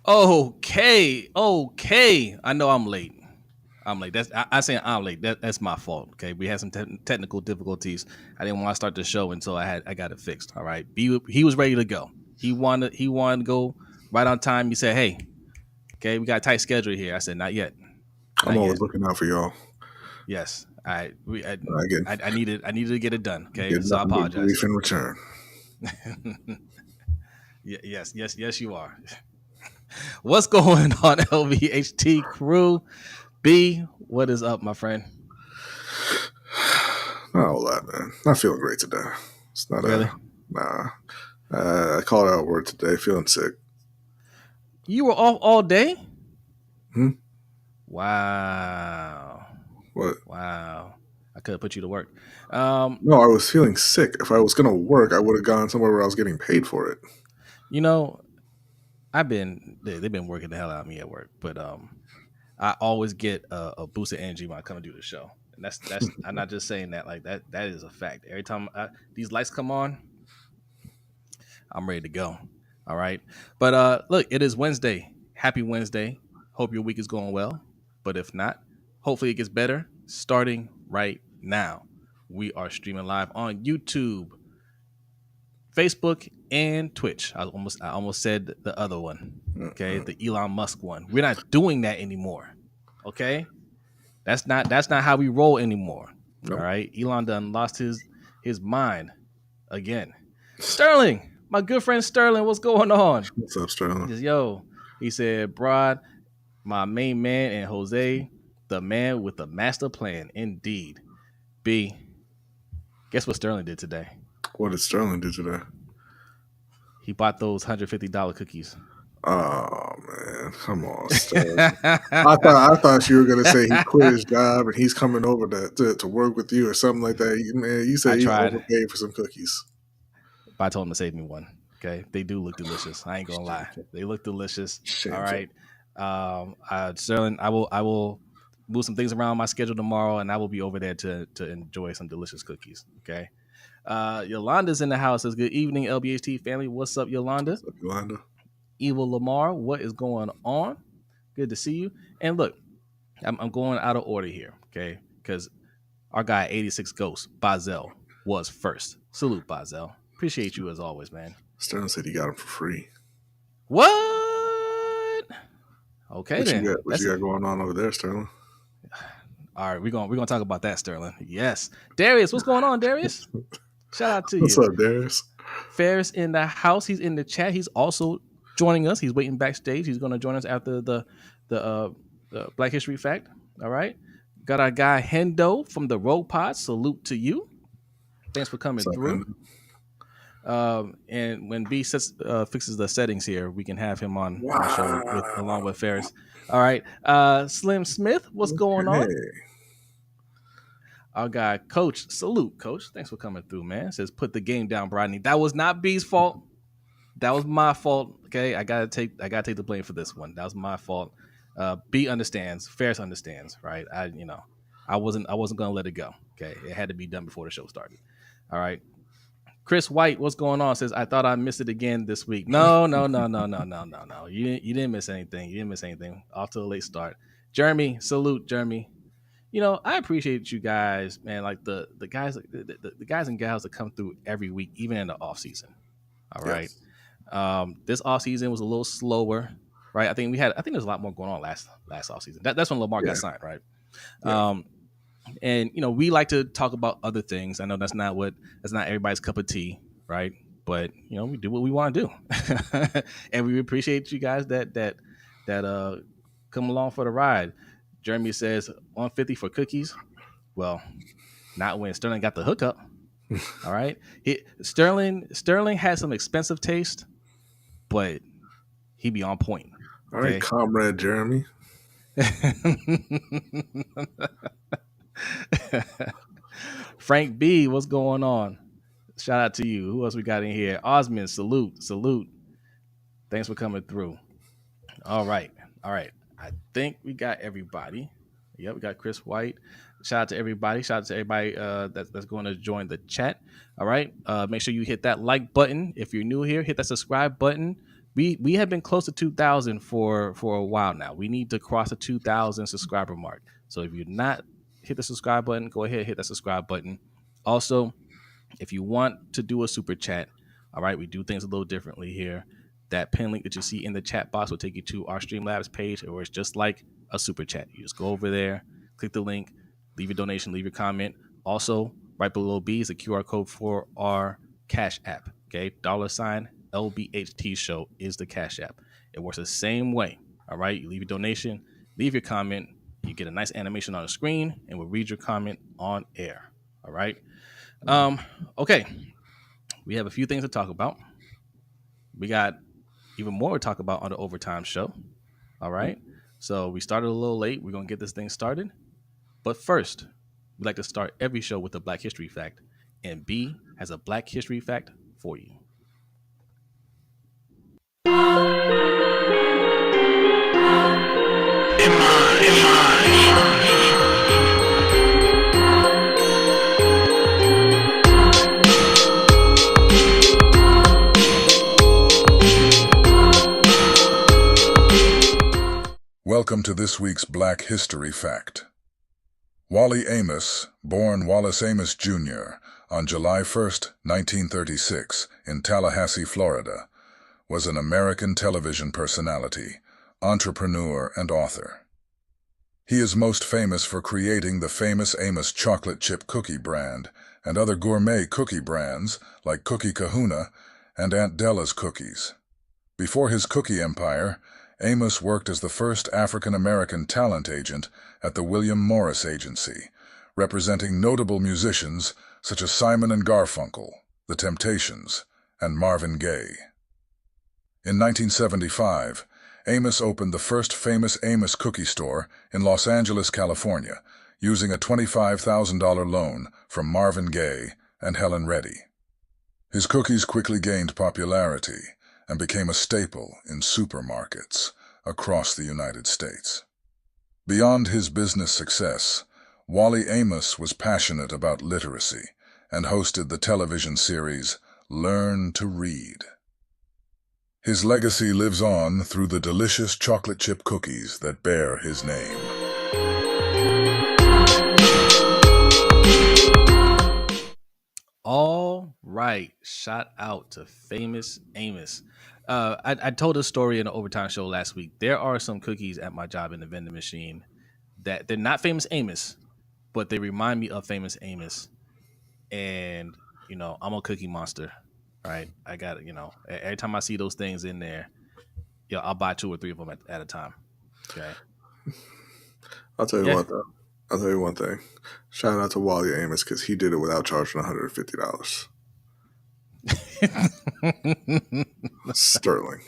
Okay. I know I'm late. I'm late. I say I'm late. That's my fault. Okay, we had some technical difficulties. I didn't want to start the show until I got it fixed. All right. He was ready to go. He wanted to go right on time. He said, "Hey, okay, we got a tight schedule here." I said, "Not yet, I'm not always yet." looking out for y'all. Yes, I get I needed to get it done. Okay, get so I nothing but apologize. grief in return. Yes, you are. What's going on, LBHT crew? B, what is up, my friend? Not all that, man. Not feeling great today. It's not Really? nah. I called out work today, feeling sick. You were off all day? Hmm? Wow. What? Wow. I could have put you to work. No, I was feeling sick. If I was gonna work, I would have gone somewhere where I was getting paid for it. You know, they've been working the hell out of me at work, but I always get a boost of energy when I come and do the show. And that's I'm not just saying that, like that is a fact. Every time these lights come on, I'm ready to go. All right. But look, it is Wednesday. Happy Wednesday. Hope your week is going well. But if not, hopefully it gets better starting right now. We are streaming live on YouTube, Facebook, and Twitch. I almost said the other one. Okay, the Elon Musk one. We're not doing that anymore. Okay? That's not how we roll anymore. All Nope. right. Elon done lost his mind again. Sterling, my good friend Sterling, what's going on? What's up, Sterling? Just yo, he said, Brod, my main man, and Jose, the man with the master plan. Indeed. B, guess what Sterling did today? What did Sterling do today? He bought those $150 cookies. Oh man, come on, Sterling. I thought you were gonna say he quit his job and he's coming over to work with you or something like that. Man, you I said he tried, overpaid for some cookies. but I told him to save me one. Okay, they do look delicious. I ain't gonna lie, they look delicious. All Shameful. right, Sterling, I will move some things around my schedule tomorrow, and I will be over there to enjoy some delicious cookies. Okay. Yolanda's in the house. Says good evening, LBHT family. What's up, Yolanda? What's up, Yolanda? Evil Lamar, what is going on? Good to see you. And look, I'm going out of order here, okay? Because our guy 86 Ghost, Bazel, was first. Salute, Bazel. Appreciate you as always, man. Sterling said he got him for free. What? Okay, What you then. got? What That's you got going on over there, Sterling? all right. We're gonna talk about that, Sterling. Yes, Darius, what's going on, Darius? Shout out to What's you. up, Darius? Ferris in the house. He's in the chat. He's also joining us. He's waiting backstage. He's going to join us after the Black History Fact. All right. Got our guy Hendo from the Rogue Pod. Salute to you. Thanks for coming What's up, through. man? And when B fixes the settings here, we can have him on the show along with Ferris. All right. Slim Smith, what's going on? Hey. Our guy, Coach. Salute, Coach. Thanks for coming through, man. Says put the game down, Brodny. That was not B's fault. That was my fault. Okay, I gotta take the blame for this one. That was my fault. B understands. Ferris understands. Right. I wasn't gonna let it go. Okay, it had to be done before the show started. All right. Chris White, what's going on? Says I thought I missed it again this week. No. You didn't miss anything. You didn't miss anything. Off to a late start. Jeremy, salute, Jeremy. I appreciate you guys, man. Like the guys, the guys and gals that come through every week, even in the off season. All right. Yes. This off season was a little slower, right? I think there's a lot more going on last off season. That's when Lamar got signed, right? Yeah. And we like to talk about other things. I know that's not everybody's cup of tea, right? But we do what we want to do, and we appreciate you guys that come along for the ride. Jeremy says 150 for cookies. Well, not when Sterling got the hookup. All right, Sterling has some expensive taste, but he be on point. All right, comrade Jeremy. Frank B, what's going on? Shout out to you. Who else we got in here? Osmond, salute. Thanks for coming through. All right. I think we got everybody. Yeah, we got Chris White. Shout out to everybody. That's going to join the chat. All right. Make sure you hit that like button. If you're new here, hit that subscribe button. we have been close to 2,000 for a while now. We need to cross the 2,000 subscriber mark. So if you're not hit the subscribe button, go ahead, hit that subscribe button. Also, if you want to do a super chat, all right, we do things a little differently here. That pin link that you see in the chat box will take you to our Streamlabs page, or it's just like a super chat. You just go over there, click the link, leave your donation, leave your comment. Also, right below B is a QR code for our Cash App. Okay, $ LBHT Show is the Cash App. It works the same way. All right, you leave your donation, leave your comment, you get a nice animation on the screen, and we'll read your comment on air. All right. Okay. We have a few things to talk about. We got even more to talk about on the Overtime Show. All right. So we started a little late. We're going to get this thing started. But first, we like to start every show with a Black History fact. And B has a Black History fact for you. Welcome to this week's Black History Fact. Wally Amos, born Wallace Amos Jr. on July 1, 1936, in Tallahassee, Florida, was an American television personality, entrepreneur, and author. He is most famous for creating the famous Amos chocolate chip cookie brand and other gourmet cookie brands like Cookie Kahuna and Aunt Della's Cookies. Before his cookie empire, Amos worked as the first African-American talent agent at the William Morris Agency, representing notable musicians such as Simon and Garfunkel, The Temptations, and Marvin Gaye. In 1975, Amos opened the first famous Amos cookie store in Los Angeles, California, using a $25,000 loan from Marvin Gaye and Helen Reddy. His cookies quickly gained popularity and became a staple in supermarkets across the United States. Beyond his business success, Wally Amos was passionate about literacy and hosted the television series Learn to Read. His legacy lives on through the delicious chocolate chip cookies that bear his name. All right. Shout out to famous Amos. I told a story in the Overtime Show last week. There are some cookies at my job in the vending machine that they're not famous Amos, but they remind me of famous Amos. And, you know, I'm a cookie monster, right? I got it, you know, every time I see those things in there, you know, I'll buy 2 or 3 of them at a time. Okay. I'll tell you one thing. Shout out to Wally Amos because he did it without charging $150. Sterling.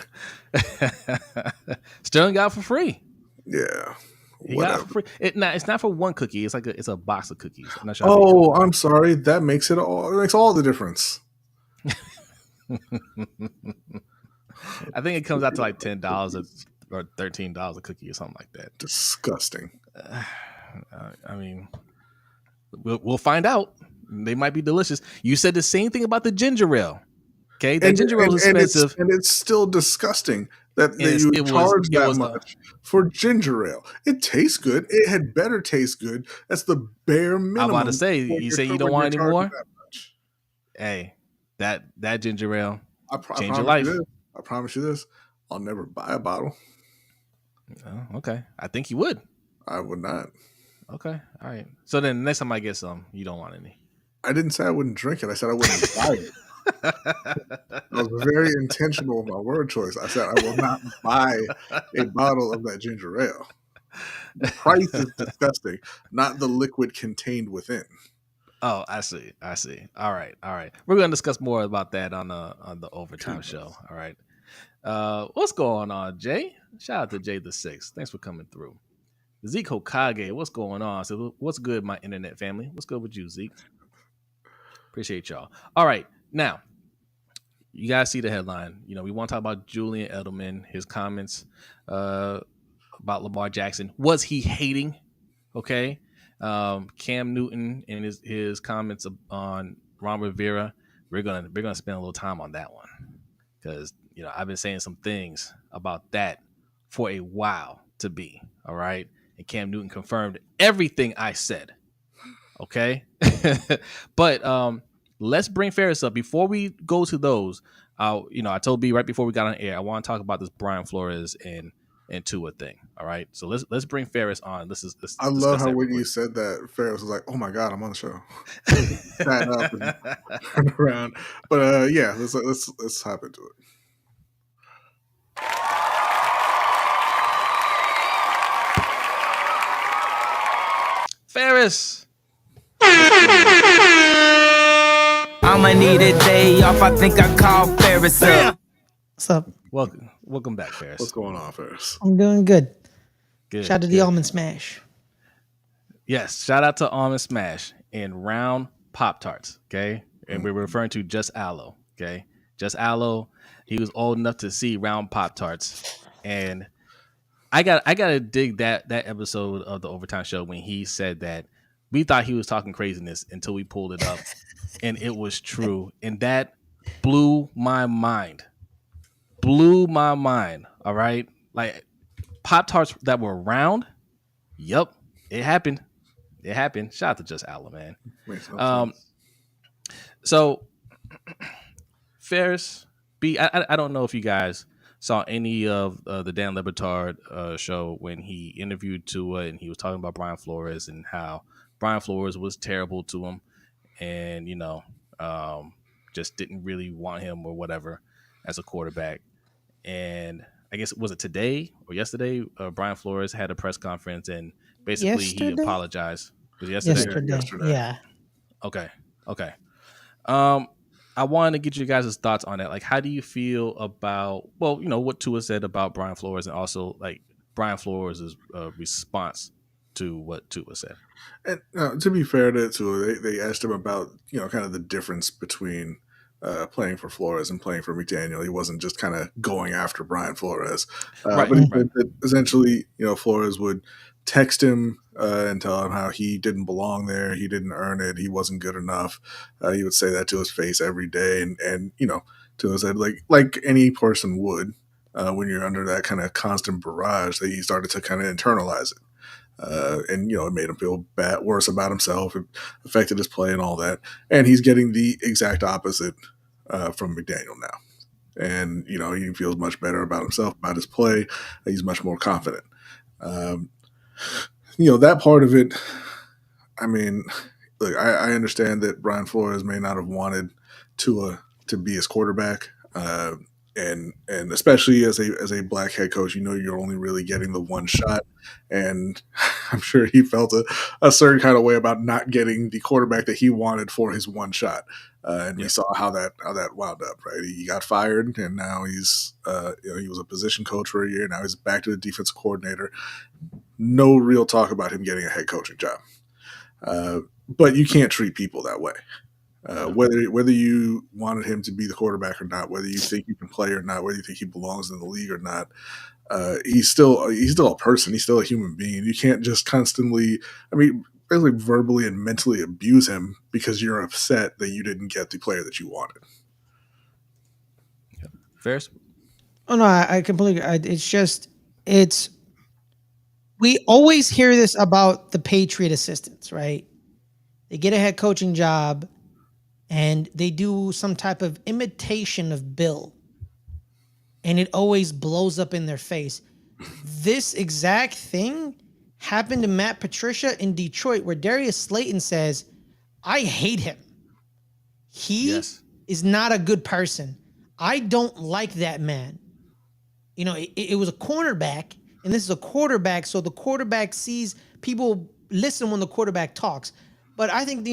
Sterling got it for free. Yeah. He got it for free. It's not for one cookie. It's like it's a box of cookies. I'm not sure I'm sorry. That makes it all. It makes all the difference. I think it comes out to like $10 or $13 a cookie or something like that. Disgusting. I mean, we'll find out. They might be delicious. You said the same thing about the ginger ale. Okay, that ginger ale is expensive, and it's still disgusting that you charge that much for ginger ale. It tastes good. It had better taste good. That's the bare minimum. I'm about to say, you say you don't want any more. Hey, that ginger ale change your life. I promise you this. I'll never buy a bottle. Oh, okay, I think you would. I would not. Okay, all right. So then next time I get some, you don't want any. I didn't say I wouldn't drink it. I said I wouldn't buy it. I was very intentional with my word choice. I said I will not buy a bottle of that ginger ale. The price is disgusting, not the liquid contained within. Oh, I see. All right. We're going to discuss more about that on the Overtime Show. All right. What's going on, Jay? Shout out to Jay the Sixth. Thanks for coming through. Zeke Hokage, what's going on? So what's good, my internet family? What's good with you, Zeke? Appreciate y'all. All right. Now, you guys see the headline. You know, we want to talk about Julian Edelman, his comments about Lamar Jackson. Was he hating? Okay. Cam Newton and his comments on Ron Rivera. We're gonna spend a little time on that one because I've been saying some things about that for a while to be. All right. And Cam Newton confirmed everything I said. Okay. But let's bring Ferris up before we go to those. I told B right before we got on air, I want to talk about this Brian Flores and Tua thing. All right. So let's bring Ferris on. Let's I love discuss how that real when you quick. said that, Ferris was like, "Oh my god, I'm on the show." Sat up and turned around. But yeah, let's hop into it. Ferris. I'ma need a day off. I think I called Ferris up. What's up? Welcome back, Ferris. What's going on, Ferris? I'm doing good. Good. Shout out to the Almond Smash. Yes, shout out to Almond Smash and round Pop-Tarts, okay? And we're referring to Just Aloe, okay? Just Aloe, he was old enough to see round Pop-Tarts. And I gotta dig that episode of the Overtime Show when he said that we thought he was talking craziness until we pulled it up and it was true. And that blew my mind. All right. Like Pop-Tarts that were round. Yep. It happened. Shout out to Just Aloe, man. So Ferris, B, I don't know if you guys saw any of the Dan Le Batard show when he interviewed Tua and he was talking about Brian Flores and how Brian Flores was terrible to him and, just didn't really want him or whatever as a quarterback. And I guess, was it today or yesterday? Brian Flores had a press conference and basically he apologized. Was it yesterday? Yeah. Okay. I wanted to get you guys' thoughts on that. Like, how do you feel about, what Tua said about Brian Flores and also like Brian Flores' response to what Tua said? And to be fair to Tua, they asked him about, kind of the difference between playing for Flores and playing for McDaniel. He wasn't just kind of going after Brian Flores. But he said that essentially, Flores would text him and tell him how he didn't belong there. He didn't earn it. He wasn't good enough. He would say that to his face every day. And Tua said, like any person would, when you're under that kind of constant barrage, that he started to kind of internalize it. And it made him feel worse about himself. It affected his play and all that. And he's getting the exact opposite from McDaniel now. And he feels much better about himself, about his play. He's much more confident. That part of it. I mean, look, I understand that Brian Flores may not have wanted Tua to be his quarterback. And especially as a black head coach, you're only really getting the one shot, and I'm sure he felt a certain kind of way about not getting the quarterback that he wanted for his one shot. And we saw how that wound up. Right, he got fired, and now he's he was a position coach for a year. Now he's back to the defensive coordinator. No real talk about him getting a head coaching job. But you can't treat people that way. Whether you wanted him to be the quarterback or not, whether you think he can play or not, whether you think he belongs in the league or not, he's still a person. He's still a human being. You can't just constantly, basically verbally and mentally abuse him because you're upset that you didn't get the player that you wanted. Ferris? Oh no, I completely agree. We always hear this about the Patriot assistants, right? They get a head coaching job and they do some type of imitation of Bill. And it always blows up in their face. This exact thing happened to Matt Patricia in Detroit, where Darius Slayton says, I hate him. He is not a good person. I don't like that man. It was a cornerback, and this is a quarterback, so the quarterback sees people listen when the quarterback talks. But I think,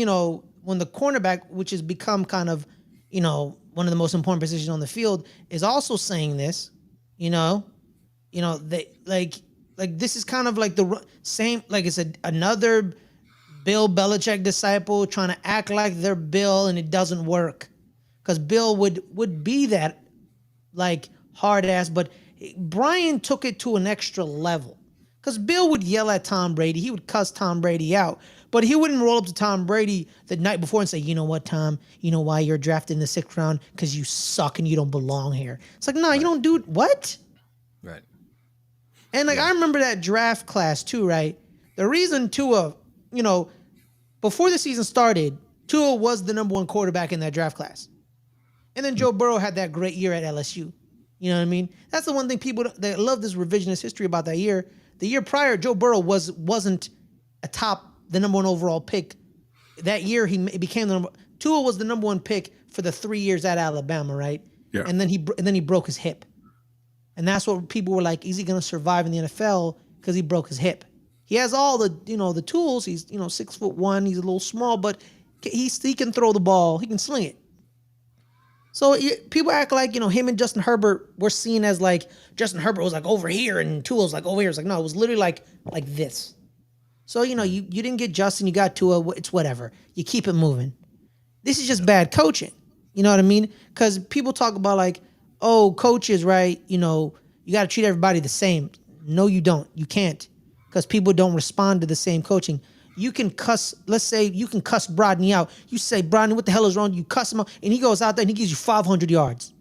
when the cornerback, which has become kind of, one of the most important positions on the field, is also saying this, they like this is kind of like the same, like it's another Bill Belichick disciple trying to act like they're Bill, and it doesn't work because Bill would be that like hard ass, but Brian took it to an extra level because Bill would yell at Tom Brady, he would cuss Tom Brady out. But he wouldn't roll up to Tom Brady the night before and say, you know what, Tom, you know why you're drafted in the 6th round? Because you suck and you don't belong here. It's like, no, you don't do what? Right. And like I remember that draft class too, right? The reason Tua, before the season started, Tua was the number 1 quarterback in that draft class. And then Joe Burrow had that great year at LSU. You know what I mean? That's the one thing people that love this revisionist history about that year. The year prior, Joe Burrow wasn't the number 1 overall pick. That year he became the number. Tua was the number 1 pick for the 3 years at Alabama, right? Yeah. And then he broke his hip, and that's what people were like: is he going to survive in the NFL because he broke his hip? He has all the the tools. He's 6'1". He's a little small, but he can throw the ball. He can sling it. So people act like him and Justin Herbert were seen as like Justin Herbert was like over here and Tua was like over here. It's like no, it was literally like this. So you didn't get Justin, you got Tua. It's whatever. You keep it moving. This is just bad coaching. You know what I mean? Because people talk about like, oh, coaches, right? You got to treat everybody the same. No, you don't. You can't, because people don't respond to the same coaching. You can cuss. Let's say you can cuss Brodny out. You say, Brodny, what the hell is wrong? You cuss him out, and he goes out there and he gives you 500 yards,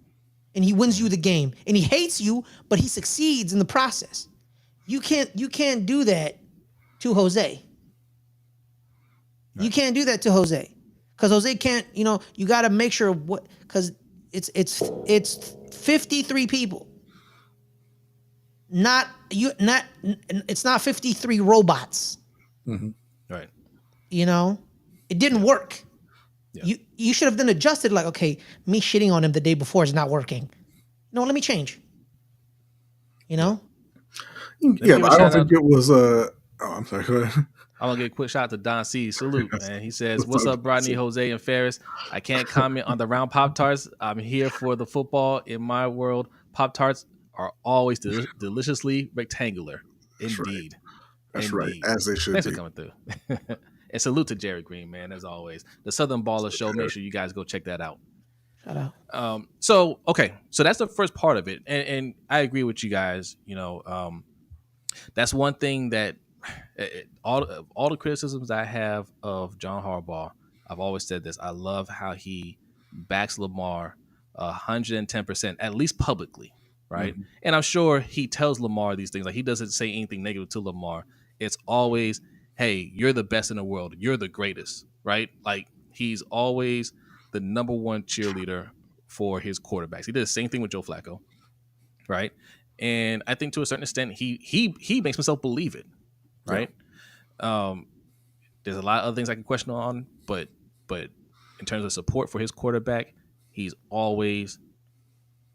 and he wins you the game. And he hates you, but he succeeds in the process. You can't do that to Jose. Right. You can't do that to Jose, because Jose can't. You got to make sure because it's 53 people. It's not 53 robots. Mm-hmm. Right. It didn't work. Yeah. You should have then adjusted, like, okay, me shitting on him the day before is not working. No, let me change. Yeah, but I don't think it was I'm sorry, go ahead. I want to give a quick shout out to Don C. Salute, man. He says, what's up, Brodny, Jose, and Ferris? I can't comment on the round Pop-Tarts. I'm here for the football. In my world, Pop-Tarts are always deliciously rectangular. Indeed. That's right, as they should Thanks be. for coming through. And salute to Jared Green, man, as always. The Southern Baller Show. Make sure you guys go check that out. Shout out. So that's the first part of it. And I agree with you guys. That's one thing that all the criticisms I have of John Harbaugh, I've always said this. I love how he backs Lamar 110%, at least publicly, right? Mm-hmm. And I'm sure he tells Lamar these things. Like, he doesn't say anything negative to Lamar. It's always, hey, you're the best in the world. You're the greatest, right? Like, he's always the number 1 cheerleader for his quarterbacks. He did the same thing with Joe Flacco, right? And I think to a certain extent, he makes himself believe it, right? Yeah. There's a lot of other things I can question on, but in terms of support for his quarterback, he's always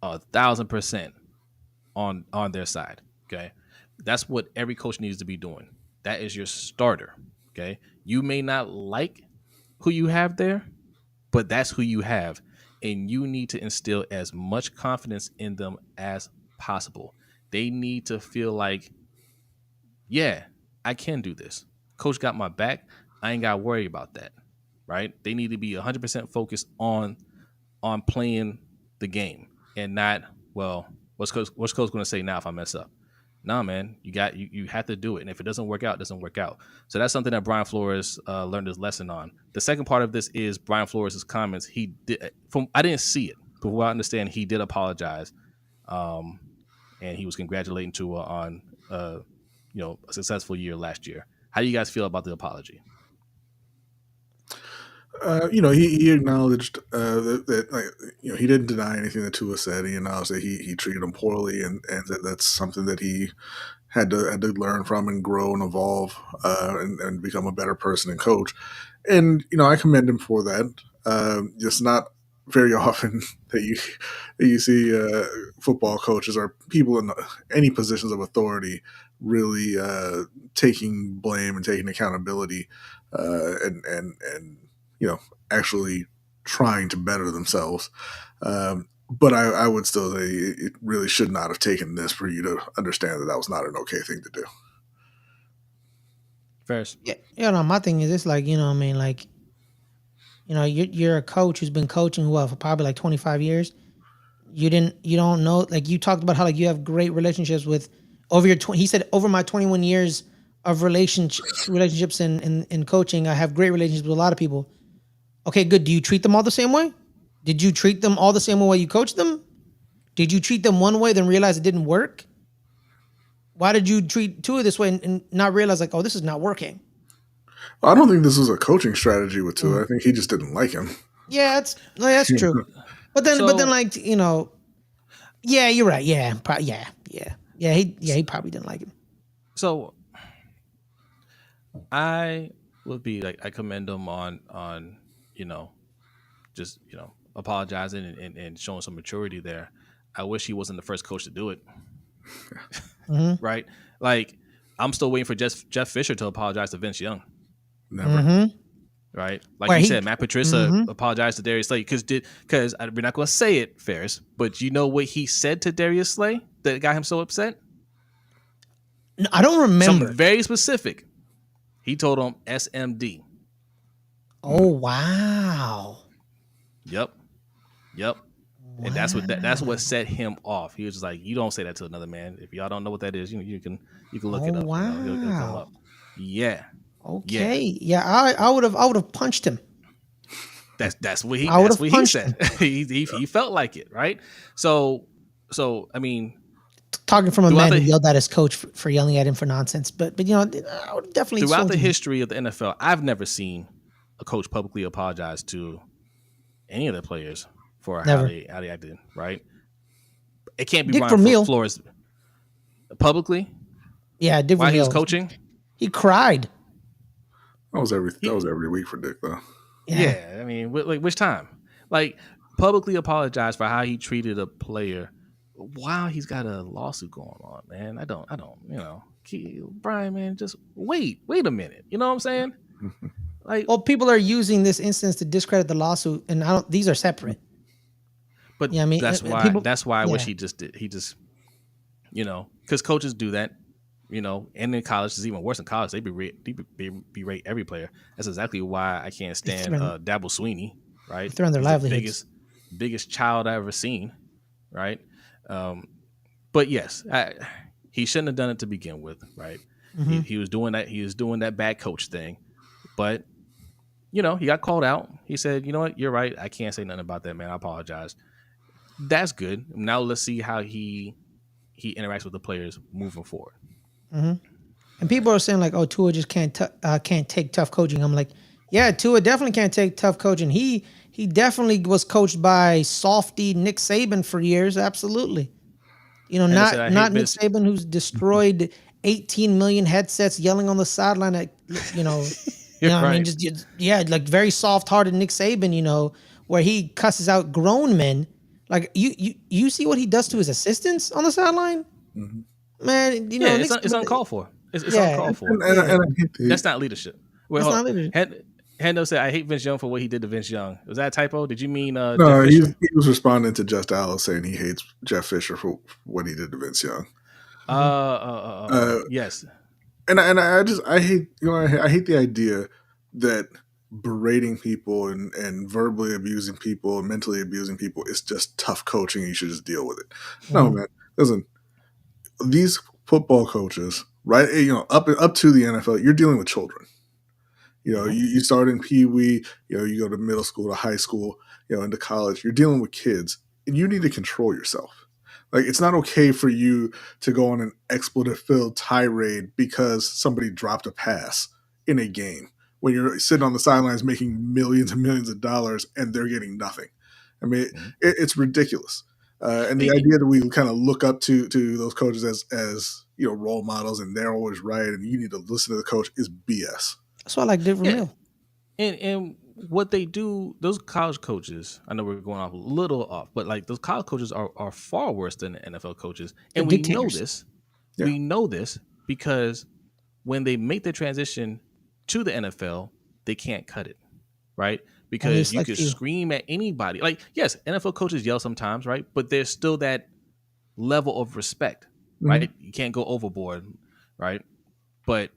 1,000% on their side. Okay, that's what every coach needs to be doing. That is your starter. Okay, you may not like who you have there, but that's who you have, and you need to instill as much confidence in them as possible. They need to feel like, yeah, I can do this. Coach got my back. I ain't got to worry about that, right? They need to be 100% focused on playing the game and not, well, what's coach going to say now if I mess up? No, man, you have to do it. And if it doesn't work out, it doesn't work out. So that's something that Brian Flores learned his lesson on. The second part of this is Brian Flores' comments. He did, I didn't see it, but what I understand, he did apologize. And he was congratulating Tua on a successful year last year. How do you guys feel about the apology? He acknowledged that he didn't deny anything that Tua said. He acknowledged that he treated him poorly, and that's something that he had to learn from and grow and evolve and become a better person and coach. And I commend him for that. Just not very often that you see football coaches or people in any positions of authority really taking blame and taking accountability and actually trying to better themselves. But I would still say it really should not have taken this for you to understand that was not an okay thing to do. First. Yeah. My thing is, it's like, you're a coach who's been coaching for probably like 25 years. You don't know, like you talked about how like you have great relationships with he said over my 21 years of relationships in coaching. I have great relationships with a lot of people. Okay, good. Do you treat them all the same way? Did you treat them all the same way you coach them? Did you treat them one way, then realize it didn't work? Why did you treat Tua this way and not realize like, oh, this is not working? I don't think this was a coaching strategy with Tua. I think he just didn't like him. Yeah, that's true. But then, like, you know, yeah, you're right. Yeah, he probably didn't like him. So I would be like, I commend him on you know, just, you know, apologizing and showing some maturity there. I wish he wasn't the first coach to do it. Right? Like, I'm still waiting for Jeff Fisher to apologize to Vince Young. Never. Right? Like you said, Matt Patricia apologized to Darius Slay because we're not going to say it, Ferris, but you know what he said to Darius Slay that got him so upset? No, I don't remember. Something very specific. He told him SMD. Oh, wow. Yep. And that's what set him off. He was just like, you don't say that to another man. If y'all don't know what that is, you can look it up. Wow. You know, it'll come up. Yeah. Okay. Yeah, I would have punched him. That's what he said. he felt like it, right? So I mean, talking from a man who yelled at his coach for yelling at him for nonsense, but you know, I would definitely throughout the history of the NFL, I've never seen a coach publicly apologize to any of the players for how they acted, right? It can't be Dick Brian Flores publicly. Yeah, Dick while he was coaching, he cried. That was every week for Dick, though. Yeah, I mean, like which time? Like, publicly apologize for how he treated a player while he's got a lawsuit going on, man. I don't, you know, Brian, man, just wait a minute. You know what I'm saying? Like, well, people are using this instance to discredit the lawsuit, and these are separate. But yeah, I mean, that's why I wish he just did. He just, you know, because coaches do that, you know, and in college, it's even worse in college. They berate every player. That's exactly why I can't stand Dabble Sweeney, right? They're on their livelihoods. Biggest child I've ever seen, right? But yes, he shouldn't have done it to begin with, right? Mm-hmm. He was doing that. He was doing that bad coach thing, but you know, he got called out. He said, "You know what? You're right. I can't say nothing about that, man. I apologize." That's good. Now let's see how he interacts with the players moving forward. Mm-hmm. And people are saying like, "Oh, Tua just can't take tough coaching." I'm like, yeah, Tua definitely can't take tough coaching. He definitely was coached by softy Nick Saban for years. Absolutely. You know, not Nick Saban, who's destroyed 18 million headsets yelling on the sideline at, you know, you know right. I mean, just like very soft-hearted Nick Saban, you know, where he cusses out grown men. Like you see what he does to his assistants on the sideline? Mm-hmm. Man, you know, it's uncalled for. It's uncalled for. That's not leadership. Wait, that's not leadership. Hendo said, "I hate Vince Young for what he did to Vince Young." Was that a typo? Did you mean no? He was responding to Just Alice saying he hates Jeff Fisher for what he did to Vince Young. Yes. And I hate the idea that berating people and verbally abusing people and mentally abusing people is just tough coaching. You should just deal with it. No, man. Listen, these football coaches, right? You know, up to the NFL, you're dealing with children. You know, you start in Pee Wee, you know, you go to middle school to high school, you know, into college. You're dealing with kids, and you need to control yourself. Like, it's not okay for you to go on an expletive-filled tirade because somebody dropped a pass in a game when you're sitting on the sidelines making millions and millions of dollars and they're getting nothing. I mean, it's ridiculous. And the idea that we kind of look up to those coaches as you know, role models and they're always right and you need to listen to the coach is BS. That's why I like Dick Vermeil. And what they do, those college coaches, I know we're going off a little off, but like those college coaches are far worse than the NFL coaches. And we know this. Yeah. We know this because when they make the transition to the NFL, they can't cut it, right? Because you could scream at anybody. Like, yes, NFL coaches yell sometimes, right? But there's still that level of respect, right? Mm-hmm. You can't go overboard, right? But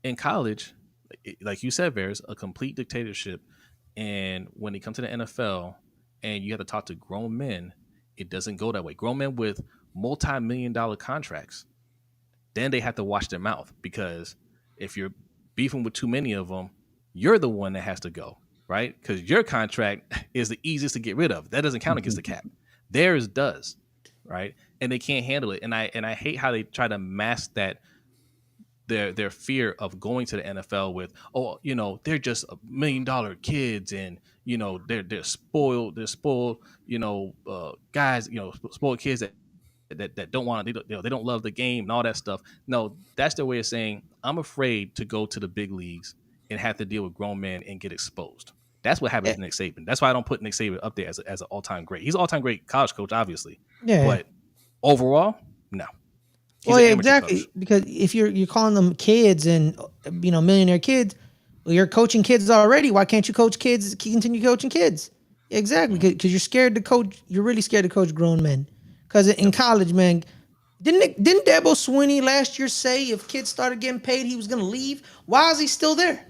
in college, like you said, there's a complete dictatorship. And when it comes to the NFL and you have to talk to grown men, it doesn't go that way. Grown men with multi-million-dollar contracts, then they have to watch their mouth, because if you're beefing with too many of them, you're the one that has to go, right? Because your contract is the easiest to get rid of. That doesn't count against the cap. Theirs does, right? And they can't handle it. And I hate how they try to mask that their fear of going to the NFL with, oh, you know, they're just $1 million kids, and you know they're spoiled, you know, guys, you know, spoiled kids that don't want to, they don't love the game and all that stuff. No, that's their way of saying, I'm afraid to go to the big leagues and have to deal with grown men and get exposed. That's what happens to Nick Saban. That's why I don't put Nick Saban up there as an all-time great. He's an all-time great college coach, obviously. Yeah. But overall, no. Well, yeah, exactly. Coach. Because if you're calling them kids and, you know, millionaire kids, well, you're coaching kids already. Why can't you coach kids? Continue coaching kids? Exactly. Because you're scared to coach. You're really scared to coach grown men. Because in college, man, didn't Dabo Swinney last year say if kids started getting paid, he was going to leave? Why is he still there?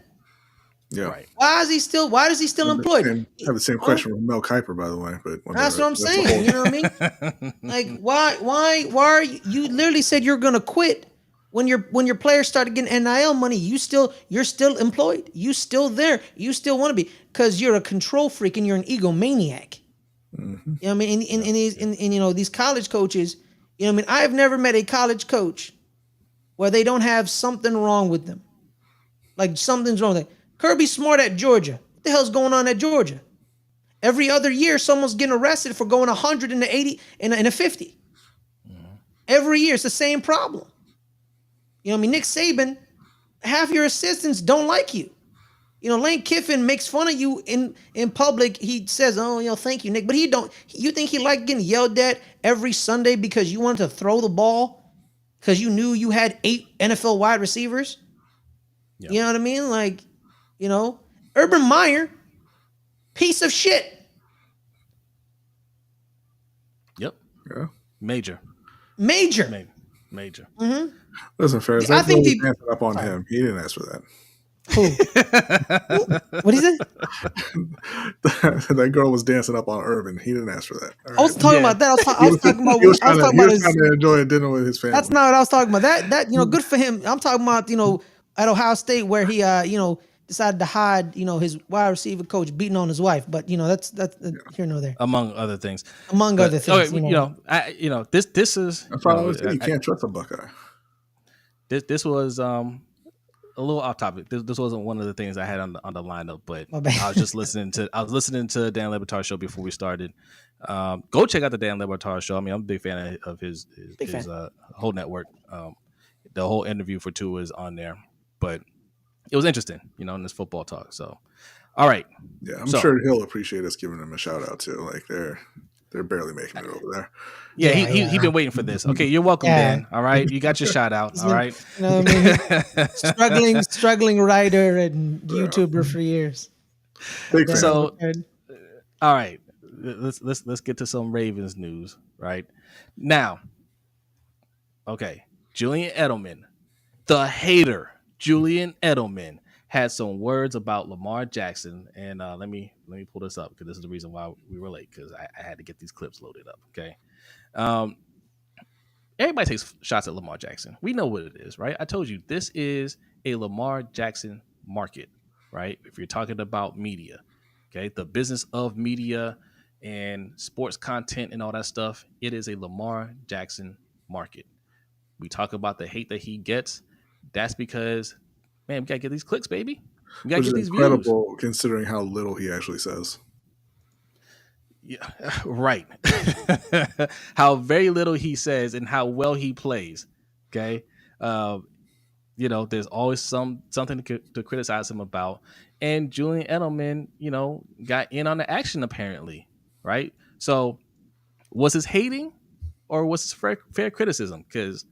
Yeah. Right. Why is he still employed? I have the same question from Mel Kiper, by the way. But that's what I'm saying. You know what I mean? Like, why are you literally said you're going to quit when your players started getting NIL money? you're still employed. You still there. You still want to be, because you're a control freak and you're an egomaniac. Mm-hmm. You know what I mean? And you know, these college coaches, you know what I mean? I've never met a college coach where they don't have something wrong with them. Like, something's wrong with them. Kirby Smart at Georgia. What the hell's going on at Georgia? Every other year, someone's getting arrested for going 100 and 80 and a 50. Mm-hmm. Every year, it's the same problem. You know what I mean? Nick Saban, half your assistants don't like you. You know, Lane Kiffin makes fun of you in public. He says, oh, you know, thank you, Nick. But he don't. You think he liked getting yelled at every Sunday because you wanted to throw the ball? Because you knew you had 8 NFL wide receivers? Yep. You know what I mean? Like, you know, Urban Meyer, piece of shit. Yep. Yeah. Major. Mm-hmm. Listen, Ferris, I think he danced up on him. He didn't ask for that. Who? What is it? That girl was dancing up on Urban. He didn't ask for that. Right. I was talking about that. I was talking about. He was trying to enjoy a dinner with his family. That's not what I was talking about. That you know, good for him. I'm talking about, you know, at Ohio State, where he you know, decided to hide, you know, his wide receiver coach beating on his wife. But you know, that's here nor there. Among other things. Other things. Okay, you know, this is. That's why I always say you can't trust a Buckeye. This was a little off topic. This wasn't one of the things I had on the lineup, but I was just listening to Dan Le Batard show before we started. Go check out the Dan Le Batard show. I mean, I'm a big fan of his whole network. The whole interview for Tua is on there, but it was interesting, you know, in this football talk. So, all right. Yeah, I'm sure he'll appreciate us giving him a shout out too. Like they're barely making it over there. Yeah, he been waiting for this. Okay, you're welcome, Dan. All right, you got your shout out. All right. You know what I mean? struggling writer and YouTuber for years. So, all right, let's get to some Ravens news right now. Okay, Julian Edelman, the hater, Julian Edelman had some words about Lamar Jackson, and let me pull this up, because this is the reason why we were late, because I had to get these clips loaded up. Okay, everybody takes shots at Lamar Jackson. We know what it is, right? I told you this is a Lamar Jackson market, right? If you're talking about media, okay, the business of media and sports content and all that stuff, it is a Lamar Jackson market. We talk about the hate that he gets. That's because, man, we gotta get these clicks, baby. We gotta get these incredible views. Considering how little he actually says. Yeah, right. How very little he says and how well he plays. Okay, you know, there's always something to criticize him about. And Julian Edelman, you know, got in on the action apparently, right? So, was this hating or was this fair criticism? Because,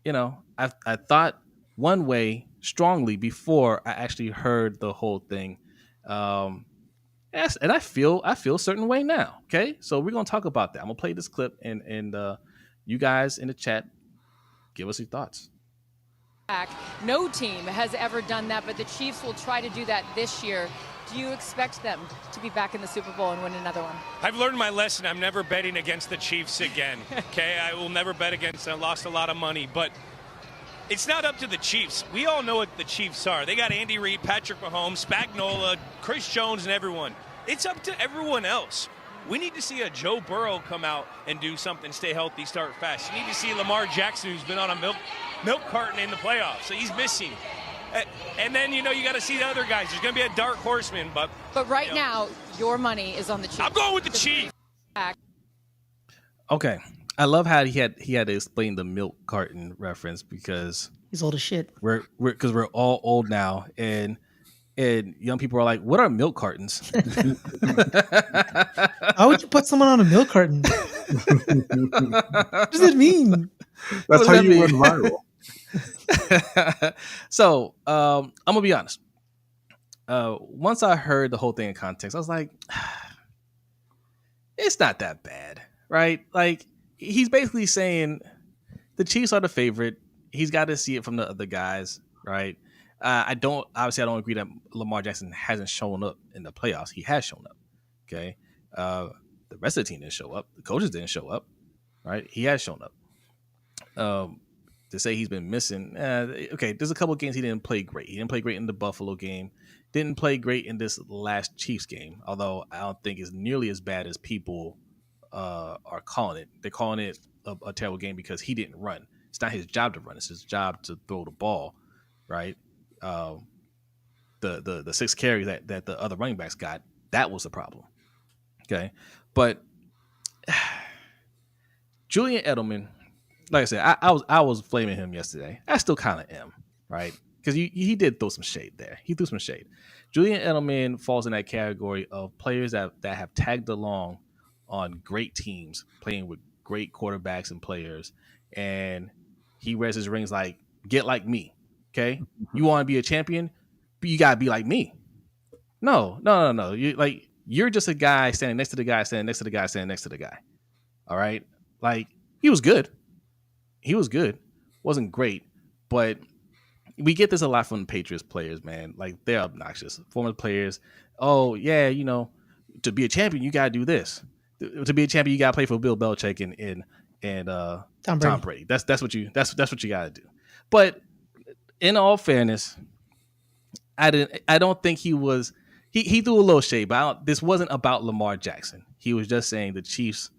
you know, I thought one way strongly before I actually heard the whole thing. Yes, and I feel a certain way now. Okay, so we're gonna talk about that. I'm gonna play this clip, and you guys in the chat, give us your thoughts. No team has ever done that, but the Chiefs will try to do that this year. Do you expect them to be back in the Super Bowl and win another one? I've learned my lesson. I'm never betting against the Chiefs again. Okay, I will never bet against them. I lost a lot of money, but It's not up to the Chiefs. We all know what the Chiefs are. They got Andy Reid, Patrick Mahomes, Spagnuolo, Chris Jones, and everyone. It's up to everyone else. We need to see a Joe Burrow come out and do something, stay healthy, start fast. You need to see Lamar Jackson, who's been on a milk carton in the playoffs, so he's missing. And then, you got to see the other guys. There's going to be a dark horseman. But right now, your money is on the Chiefs. I'm going with the Chiefs. Okay. I love how he had to explain the milk carton reference because he's old as shit. We're all old now, and young people are like, "What are milk cartons?" How would you put someone on a milk carton? What does it mean? That's how you went viral. So I'm gonna be honest. Once I heard the whole thing in context, I was like, "It's not that bad, right?" Like. He's basically saying the Chiefs are the favorite. He's got to see it from the other guys, right? I don't agree that Lamar Jackson hasn't shown up in the playoffs. He has shown up. Okay. The rest of the team didn't show up. The coaches didn't show up, right? He has shown up. To say he's been missing, okay, there's a couple of games he didn't play great. He didn't play great in the Buffalo game. Didn't play great in this last Chiefs game, although I don't think it's nearly as bad as people are calling it. They're calling it a terrible game because he didn't run. It's not his job to run. It's his job to throw the ball, right? The 6 carries that the other running backs got, that was the problem. Okay, but Julian Edelman, like I said, I was flaming him yesterday. I still kind of am, right? Because he did throw some shade there. He threw some shade. Julian Edelman falls in that category of players that have tagged along on great teams, playing with great quarterbacks and players, and he wears his rings like, get like me, okay? You want to be a champion, but you gotta be like me. No. You're just a guy standing next to the guy, standing next to the guy, standing next to the guy. All right, like he was good. Wasn't great, but we get this a lot from the Patriots players, man. Like they're obnoxious. Former players, oh yeah, to be a champion, you gotta do this. To be a champion, you gotta play for Bill Belichick and Tom Brady. That's what you gotta do. But in all fairness, I don't think he was. He threw a little shade, but this wasn't about Lamar Jackson. He was just saying the Chiefs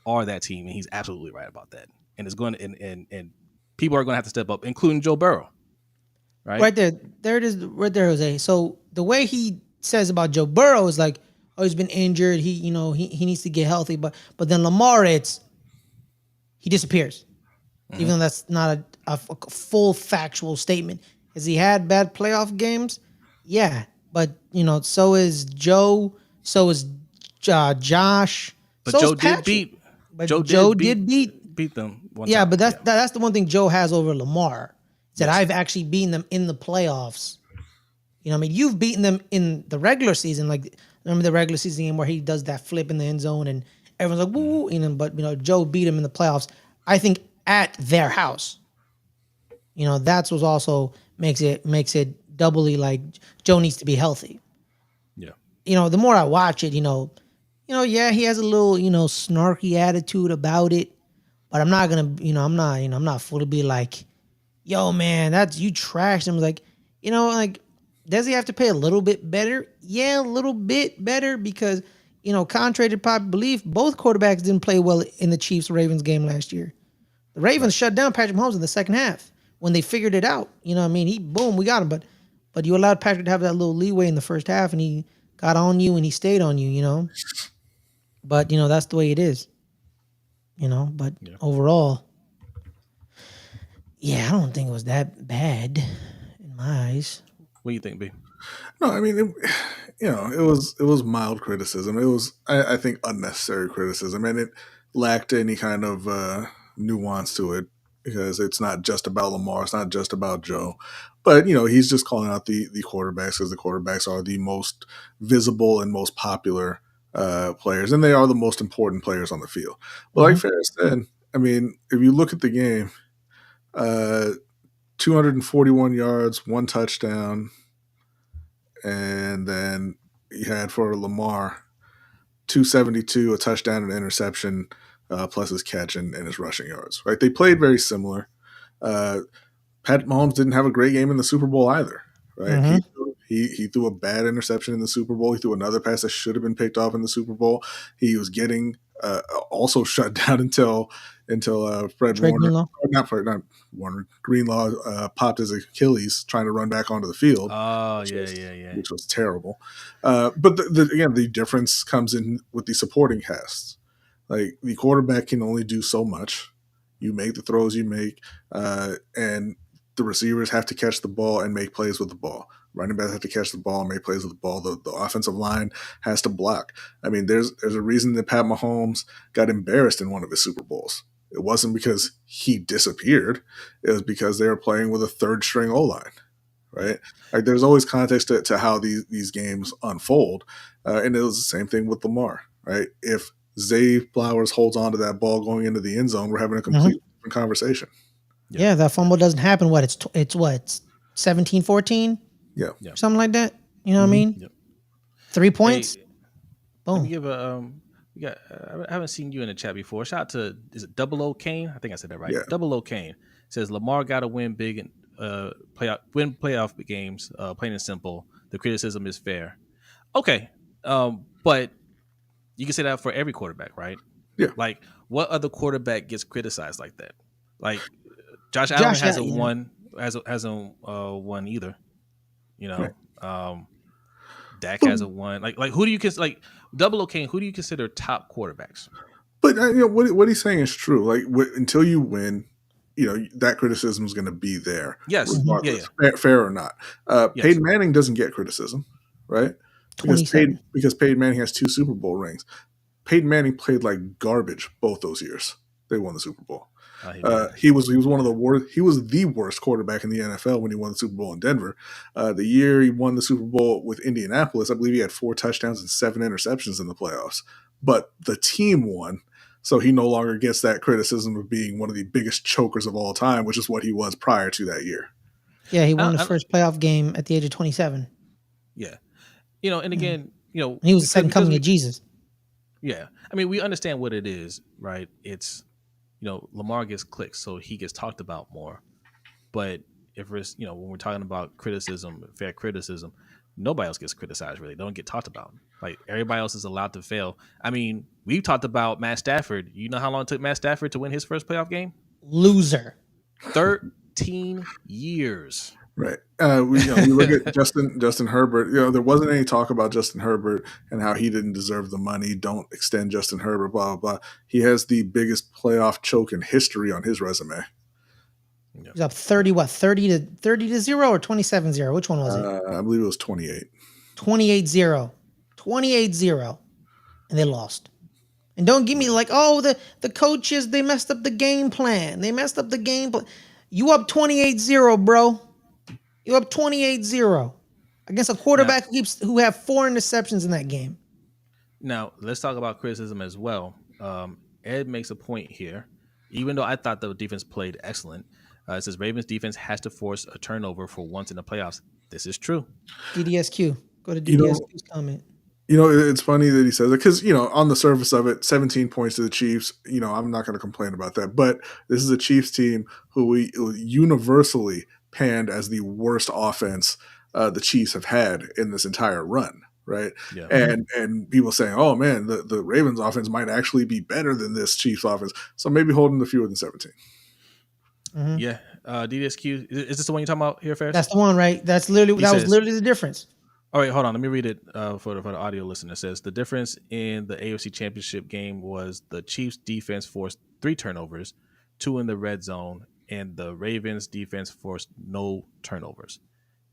are that team, and he's absolutely right about that. And it's going to, and people are going to have to step up, including Joe Burrow. Right there it is, right there, Jose. So the way he says about Joe Burrow is like, oh, he's been injured. He needs to get healthy. But then Lamar, he disappears, even though that's not a full factual statement. Has he had bad playoff games? Yeah, but so is Joe. So is Josh. But so Joe is Patrick. did beat. But Joe did beat them. One yeah, time. but that's the one thing Joe has over Lamar. Is that I've actually beaten them in the playoffs. You've beaten them in the regular season. Like, remember the regular season game where he does that flip in the end zone and everyone's like, woo, but Joe beat him in the playoffs. I think at their house. That's what also makes it doubly like Joe needs to be healthy. Yeah. The more I watch it, yeah, he has a little, snarky attitude about it, but I'm not gonna, I'm not fully be like, yo, man, that's you trashed him. Like, does he have to play a little bit better? Yeah, a little bit better because, contrary to popular belief, both quarterbacks didn't play well in the Chiefs-Ravens game last year. The Ravens shut down Patrick Mahomes in the second half when they figured it out. We got him, but you allowed Patrick to have that little leeway in the first half, and he got on you and he stayed on you. But that's the way it is. But overall, yeah, I don't think it was that bad in my eyes. What do you think, B? No, I mean, it was mild criticism. It was, I think, unnecessary criticism, and it lacked any kind of nuance to it because it's not just about Lamar, it's not just about Joe, but he's just calling out the quarterbacks because the quarterbacks are the most visible and most popular players, and they are the most important players on the field. But like Ferris said, I mean, if you look at the game, 241 yards, 1 touchdown, and then you had for Lamar 272, a touchdown and interception, plus his catch and his rushing yards. Right, they played very similar. Pat Mahomes didn't have a great game in the Super Bowl either, right? Mhm. He threw a bad interception in the Super Bowl. He threw another pass that should have been picked off in the Super Bowl. He was getting also shut down until Fred Trey Warner, Greenlaw. not Warner, Greenlaw popped his Achilles trying to run back onto the field. Oh, yeah. Which was terrible. But again, the difference comes in with the supporting casts. Like the quarterback can only do so much. You make the throws you make, and the receivers have to catch the ball and make plays with the ball. Running backs have to catch the ball and make plays with the ball. The offensive line has to block. I mean, there's a reason that Pat Mahomes got embarrassed in one of his Super Bowls. It wasn't because he disappeared. It was because they were playing with a third string O-line, right? Like there's always context to how these games unfold. And it was the same thing with Lamar, right? If Zay Flowers holds on to that ball going into the end zone, we're having a completely different conversation. Yeah, that fumble doesn't happen. What it's 17-14? Yeah. Something like that. You know what I mean? Yep. 3 points. Hey, boom. let me give I haven't seen you in the chat before. Shout out to, is it Double O Kane? I think I said that right. Yeah. Double O Kane says Lamar got to win big and playoff games. Plain and simple. The criticism is fair. Okay, but you can say that for every quarterback, right? Yeah. Like, what other quarterback gets criticized like that? Like, Josh Allen hasn't won won either. You know, Dak hasn't won. Like who do you consider, like Double O Kane? Who do you consider top quarterbacks? But what he's saying is true. Like until you win, that criticism is going to be there. Yes, regardless, fair or not. Yes. Peyton Manning doesn't get criticism, right? Because Peyton Manning has 2 Super Bowl rings. Peyton Manning played like garbage both those years. They won the Super Bowl. He was one of the worst. He was the worst quarterback in the NFL when he won the Super Bowl in Denver. The year he won the Super Bowl with Indianapolis, I believe he had 4 touchdowns and 7 interceptions in the playoffs. But the team won, so he no longer gets that criticism of being one of the biggest chokers of all time, which is what he was prior to that year. Yeah, he won his first playoff game at the age of 27. Yeah, and again, he was the second coming of Jesus. Yeah, I mean, we understand what it is, right? It's Lamar gets clicks, so he gets talked about more. But if it's, when we're talking about criticism, fair criticism, nobody else gets criticized, really. They don't get talked about. Like, everybody else is allowed to fail. I mean, we've talked about Matt Stafford. You know how long it took Matt Stafford to win his first playoff game? Loser. 13 years. Right. We look at Justin Herbert. There wasn't any talk about Justin Herbert and how he didn't deserve the money. Don't extend Justin Herbert, blah, blah, blah. He has the biggest playoff choke in history on his resume. He's up 30 to 0 or 27-0? Which one was it? I believe it was 28. 28-0. 28-0. And they lost. And don't give me like, the coaches, they messed up the game plan. You up 28-0, bro. You up 28-0 against a quarterback who have 4 interceptions in that game. Now, let's talk about criticism as well. Ed makes a point here. Even though I thought the defense played excellent, it says Ravens defense has to force a turnover for once in the playoffs. This is true. DDSQ. Go to DDSQ's comment. It's funny that he says it because, on the surface of it, 17 points to the Chiefs, I'm not going to complain about that. But this is a Chiefs team who we universally panned as the worst offense the Chiefs have had in this entire run, right? Yeah. And people saying, oh, man, the Ravens offense might actually be better than this Chiefs offense. So maybe holding the fewer than 17. Mm-hmm. Yeah. DDSQ, is this the one you're talking about here, Ferris? That's the one, right? That was literally the difference. All right, hold on. Let me read it for the audio listener. It says, the difference in the AFC Championship game was the Chiefs defense forced 3 turnovers, 2 in the red zone, and the Ravens defense forced no turnovers.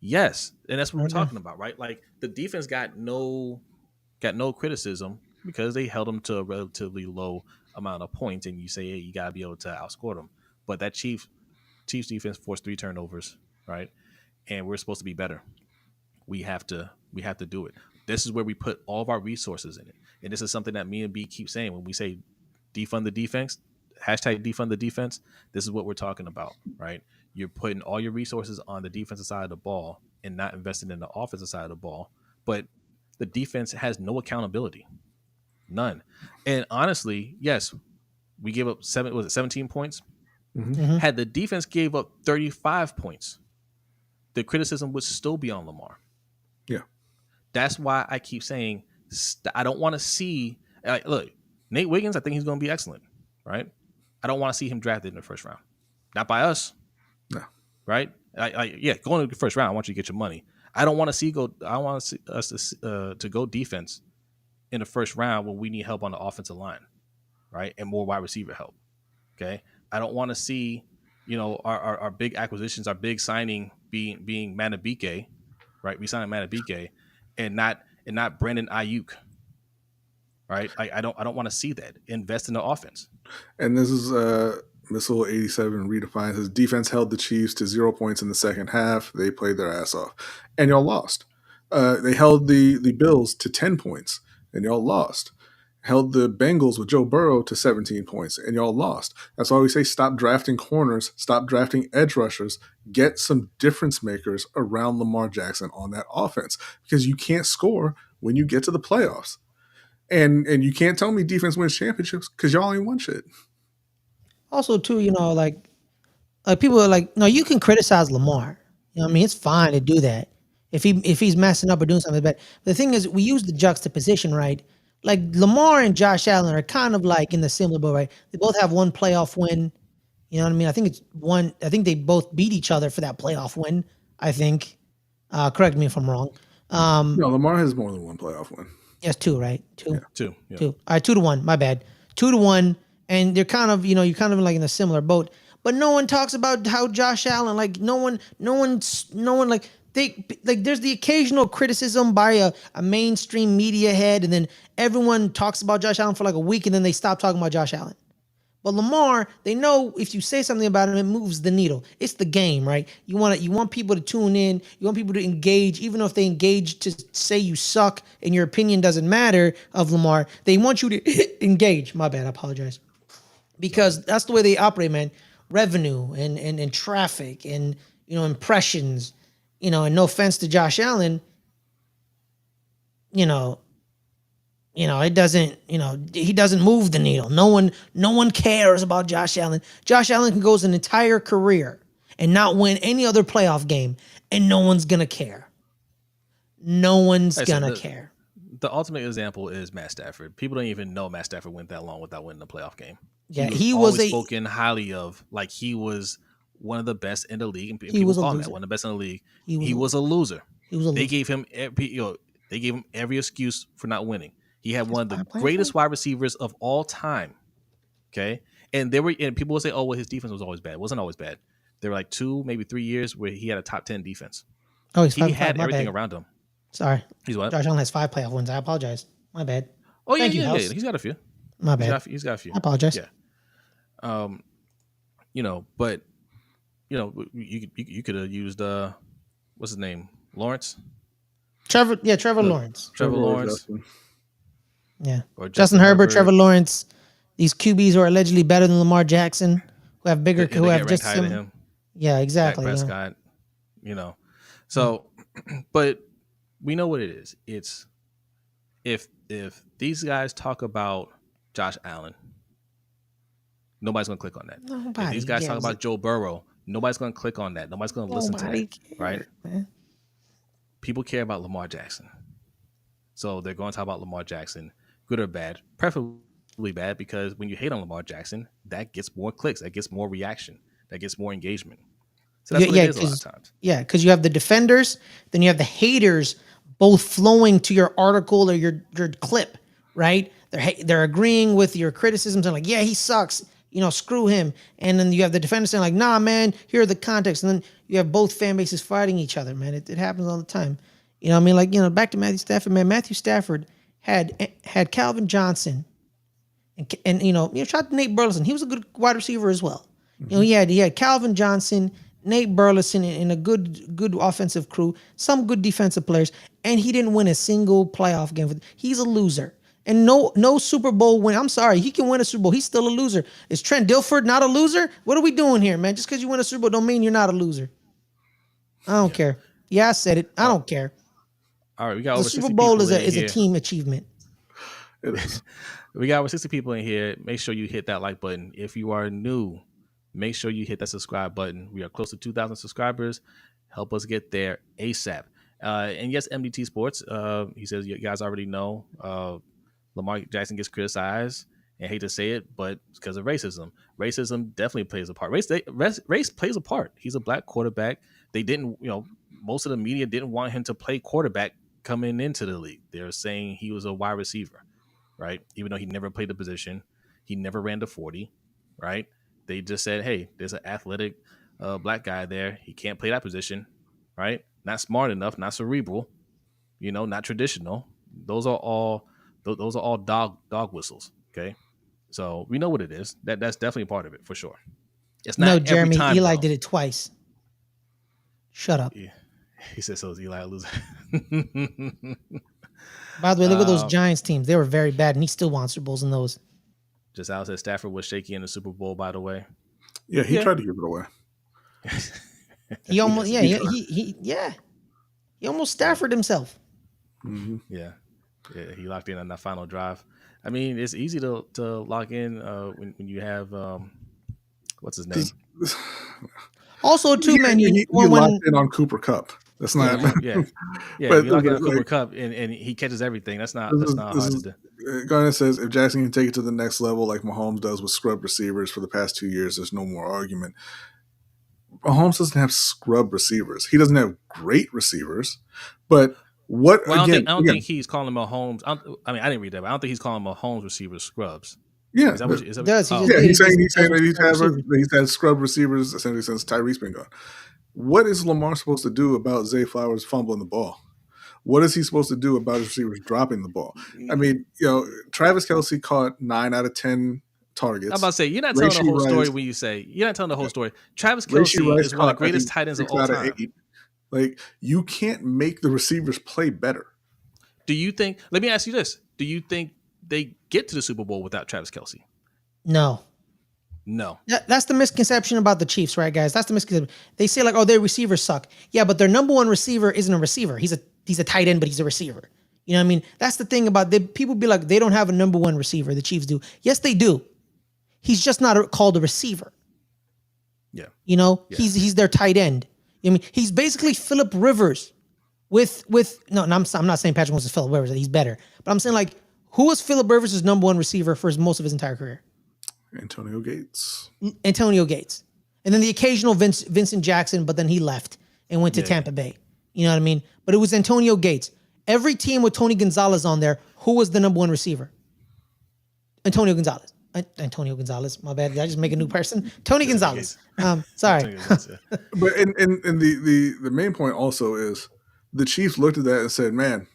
Yes, and that's what we're talking about, right? Like, the defense got no criticism because they held them to a relatively low amount of points, and you say, hey, you got to be able to outscore them. But that Chiefs defense forced 3 turnovers, right? And we're supposed to be better. We have to do it. This is where we put all of our resources in it. And this is something that me and B keep saying when we say defund the defense, #defund the defense. This is what we're talking about, right? You're putting all your resources on the defensive side of the ball and not investing in the offensive side of the ball. But the defense has no accountability. None. And honestly, yes, we gave up 17 points. Had the defense gave up 35 points, the criticism would still be on Lamar. Yeah. That's why I keep saying I don't want to see. Look, Nate Wiggins, I think he's going to be excellent, right? I don't want to see him drafted in the first round. Not by us. No. Right? Yeah, going to the first round, I want you to get your money. I don't want to see us to go defense in the first round when we need help on the offensive line, right? And more wide receiver help. Okay. I don't want to see, our big acquisitions, our big signing being Manabike, right? We signed Manabike and not Brandon Ayuk. Right? I don't want to see that. Invest in the offense. And this is Missile 87 redefines his defense held the Chiefs to 0 points in the second half. They played their ass off. And y'all lost. They held the Bills to 10 points, and y'all lost. Held the Bengals with Joe Burrow to 17 points, and y'all lost. That's why we say stop drafting corners, stop drafting edge rushers, get some difference makers around Lamar Jackson on that offense, because you can't score when you get to the playoffs. And you can't tell me defense wins championships because y'all ain't won shit. Also, too, like people are like, no, you can criticize Lamar. You know what I mean? It's fine to do that if he's messing up or doing something bad. But the thing is, we use the juxtaposition, right? Like Lamar and Josh Allen are kind of like in the similar boat, right? They both have one playoff win. You know what I mean? I think they both beat each other for that playoff win. I think. Correct me if I'm wrong. No, Lamar has more than one playoff win. Yes, two, right? Two. Yeah. Two. Yeah. Two. All right, 2-1. My bad. 2-1, and they're kind of, you're kind of like in a similar boat. But no one talks about how Josh Allen, like no one, like there's the occasional criticism by a mainstream media head, and then everyone talks about Josh Allen for like a week, and then they stop talking about Josh Allen. But Lamar, they know if you say something about him, it moves the needle. It's the game, right? You want people to tune in. You want people to engage, even if they engage to say you suck and your opinion doesn't matter of Lamar. They want you to engage. My bad, I apologize. Because that's the way they operate, man. Revenue and traffic and impressions. And no offense to Josh Allen, it doesn't, he doesn't move the needle. No one cares about Josh Allen. Josh Allen can go his entire career and not win any other playoff game, and no one's going to care. No one's going to care. The ultimate example is Matt Stafford. People don't even know Matt Stafford went that long without winning a playoff game. Yeah, he was spoken highly of, like he was one of the best in the league. And people call him that, one of the best in the league. He was a loser. They gave him every excuse for not winning. He had one of the greatest wide receivers of all time. Okay. And people will say, oh, well, his defense was always bad. It wasn't always bad. There were like 2, maybe 3 years where he had a top 10 defense. Oh, he had everything around him. Sorry. He's what? Josh Allen has 5 playoff wins. I apologize. My bad. Oh, yeah, yeah. He's got a few. My bad. He's got a few. I apologize. Yeah. But you could have used what's his name? Lawrence? Trevor Lawrence. Trevor Lawrence. Yeah. Or Justin Herbert, Trevor Lawrence. These QBs are allegedly better than Lamar Jackson, who have bigger, who have just some. Him. Yeah, exactly. Dak Prescott, So, but we know what it is. It's if these guys talk about Josh Allen, nobody's gonna click on that. If these guys talk about Joe Burrow, nobody's gonna click on that. Nobody's gonna listen to that, right? Man. People care about Lamar Jackson, so they're going to talk about Lamar Jackson, good or bad, preferably bad, because when you hate on Lamar Jackson, that gets more clicks, that gets more reaction, that gets more engagement. So that's what it is a lot of times. Yeah, because you have the defenders, then you have the haters, both flowing to your article or your clip, right? They're agreeing with your criticisms and like, yeah, he sucks. Screw him. And then you have the defenders saying like, nah, man, here are the context. And then you have both fan bases fighting each other, man. It happens all the time. Back to Matthew Stafford, man. Matthew Stafford had Calvin Johnson and shout out to Nate Burleson. He was a good wide receiver as well. Mm-hmm. He had Calvin Johnson, Nate Burleson in a good offensive crew, some good defensive players, and he didn't win a single playoff game. He's a loser. And no Super Bowl win. I'm sorry, he can win a Super Bowl. He's still a loser. Is Trent Dilfer not a loser? What are we doing here, man? Just because you win a Super Bowl don't mean you're not a loser. I don't care. Yeah, I said it. I don't care. All right, we got the over Super Bowl is a team achievement. It is. We got over 60 people in here. Make sure you hit that like button. If you are new make sure you hit that subscribe button. We are close to 2,000 subscribers. Help us get there ASAP. And yes, MDT Sports, he says, you guys already know Lamar Jackson gets criticized, and I hate to say it, but it's because of racism. Racism definitely plays a part. Race plays a part. He's a black quarterback. They didn't, most of the media didn't want him to play quarterback coming into the league. They're saying he was a wide receiver, right? Even though he never played the position, he never ran the 40, right? They just said, hey, there's an athletic black guy there. He can't play that position, right? Not smart enough, not cerebral, not traditional. Those are all dog whistles. Okay, so we know what it is. That's definitely part of it for sure. It's not no, Jeremy. every time, Eli though. did it twice. Shut up. Yeah. He said so. Is Eli a loser? By the way, look at those Giants teams. They were very bad, and he still won Super Bowls in those. Just Al said Stafford was shaky in the Super Bowl. By the way, Yeah, he tried to give it away. He almost, he almost Stafford himself. Mm-hmm. Yeah, he locked in on that final drive. I mean, it's easy to lock in when you have what's his name? Also, too, man, he locked in on Cooper Kupp. That's not. Yeah. But you lock in on Cooper Kupp and he catches everything. That's not hard to do. Garnett says if Jackson can take it to the next level like Mahomes does with scrub receivers for the past 2 years, there's no more argument. Mahomes doesn't have scrub receivers. He doesn't have great receivers, but what? Well, again, I don't think he's calling Mahomes. I didn't read that, but I don't think he's calling Mahomes receivers scrubs. Yeah, is that what, is that does. what, He's saying that he's had scrub receivers essentially since Tyreek's been gone. What is Lamar supposed to do about Zay Flowers fumbling the ball? What is he supposed to do about his receivers dropping the ball? I mean, Travis Kelce caught 9 out of 10 targets. I'm about to say, you're not telling the whole story when you say you're not telling the whole story. Travis Kelce is one of the greatest tight ends of all time. Like, you can't make the receivers play better. Do you think? Let me ask you this: do you think they get to the Super Bowl without Travis Kelce? No. That's the misconception about the Chiefs, right, guys? That's the misconception. They say like, oh, their receivers suck. Yeah, but their number one receiver isn't a receiver. He's a tight end, but he's a receiver. You know what I mean? That's the thing about people be like, they don't have a number one receiver. The Chiefs do. Yes, they do. He's just not called a receiver. Yeah. He's their tight end. I mean, he's basically Phillip Rivers I'm not saying Patrick Mahomes is Phillip Rivers. He's better. But I'm saying, like, who was Phillip Rivers' number one receiver for most of his entire career? Antonio Gates. And then the occasional Vincent Jackson, but then he left and went to Tampa Bay. You know what I mean? But it was Antonio Gates. Every team with Tony Gonzalez on there, who was the number one receiver? Antonio Gonzalez, my bad. Did I just make a new person? Tony Gonzalez. Sorry. But and the main point also is the Chiefs looked at that and said, man,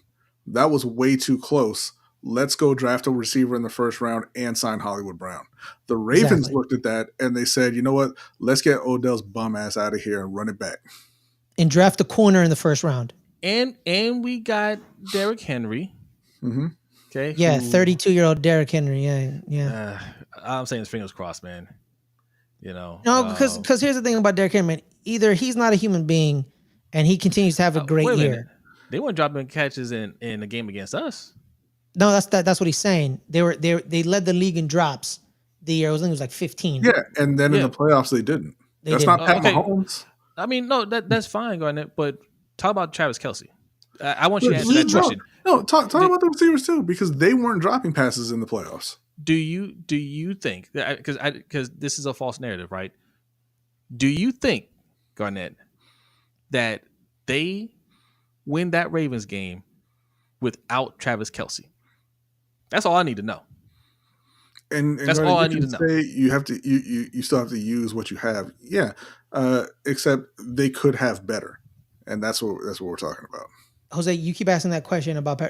that was way too close. Let's go draft a receiver in the first round and sign Hollywood Brown. The Ravens looked at that and they said, you know what? Let's get Odell's bum ass out of here and run it back. And draft a corner in the first round. And we got Derrick Henry. Mm-hmm. Okay. Yeah, 32-year-old Derrick Henry. Yeah. I'm saying his fingers crossed, man. No, because here's the thing about Derrick Henry, man. Either he's not a human being and he continues to have a great year. They weren't dropping catches in the game against us. No, that's what he's saying. They led the league in drops the year. I think it was like 15. Yeah, and then in the playoffs they didn't. That's not Pat Mahomes. I mean, no, that's fine, Garnett. But talk about Travis Kelce. I want you to answer that question. No, talk about the receivers too, because they weren't dropping passes in the playoffs. Do you think, because this is a false narrative, right? Do you think, Garnett, that they win that Ravens game without Travis Kelce? That's all I need to know. And that's all I need to know. You have to you still have to use what you have. Yeah. Except they could have better. And that's what we're talking about. Jose, you keep asking that question about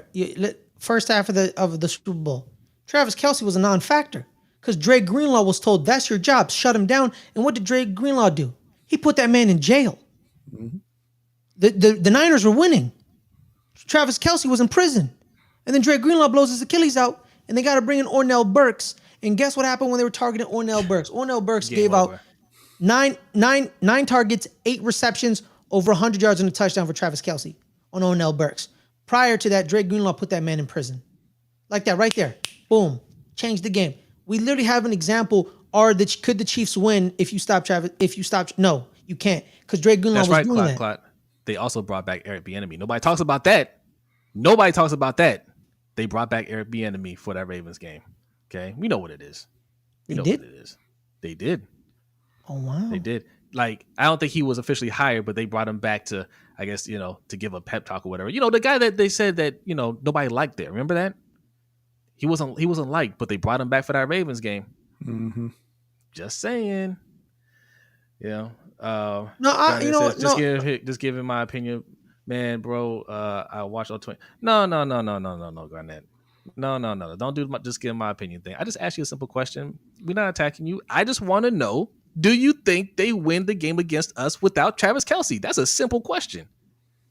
first half of the Super Bowl. Travis Kelce was a non-factor because Dre Greenlaw was told, that's your job, shut him down. And what did Dre Greenlaw do? He put that man in jail. Mm-hmm. The Niners were winning. Travis Kelce was in prison. And then Dre Greenlaw blows his Achilles out, and they got to bring in Ornell Burks. And guess what happened when they were targeting Ornell Burks? Ornell Burks gave out nine targets, 8 receptions, over 100 yards and a touchdown for Travis Kelce on Ornell Burks. Prior to that, Dre Greenlaw put that man in prison. Like that, right there. Boom. Changed the game. We literally have an example could the Chiefs win if you stop Travis? No, you can't, because Dre Greenlaw That's was right, doing that. Clot. They also brought back Eric Bieniemy. Nobody talks about that. Nobody talks about that. They brought back Eric Bieniemy for that Ravens game. Okay, we know what it is. We know what it is. They did. Oh wow, they did. Like, I don't think he was officially hired, but they brought him back to, I guess, to give a pep talk or whatever. The guy that they said that nobody liked there. Remember that? He wasn't liked, but they brought him back for that Ravens game. Mm-hmm. Just saying. No, just giving my opinion, man, bro. I watched all 20. No, Garnett. No. Don't do just give my opinion thing. I just asked you a simple question. We're not attacking you. I just want to know: do you think they win the game against us without Travis Kelce? That's a simple question.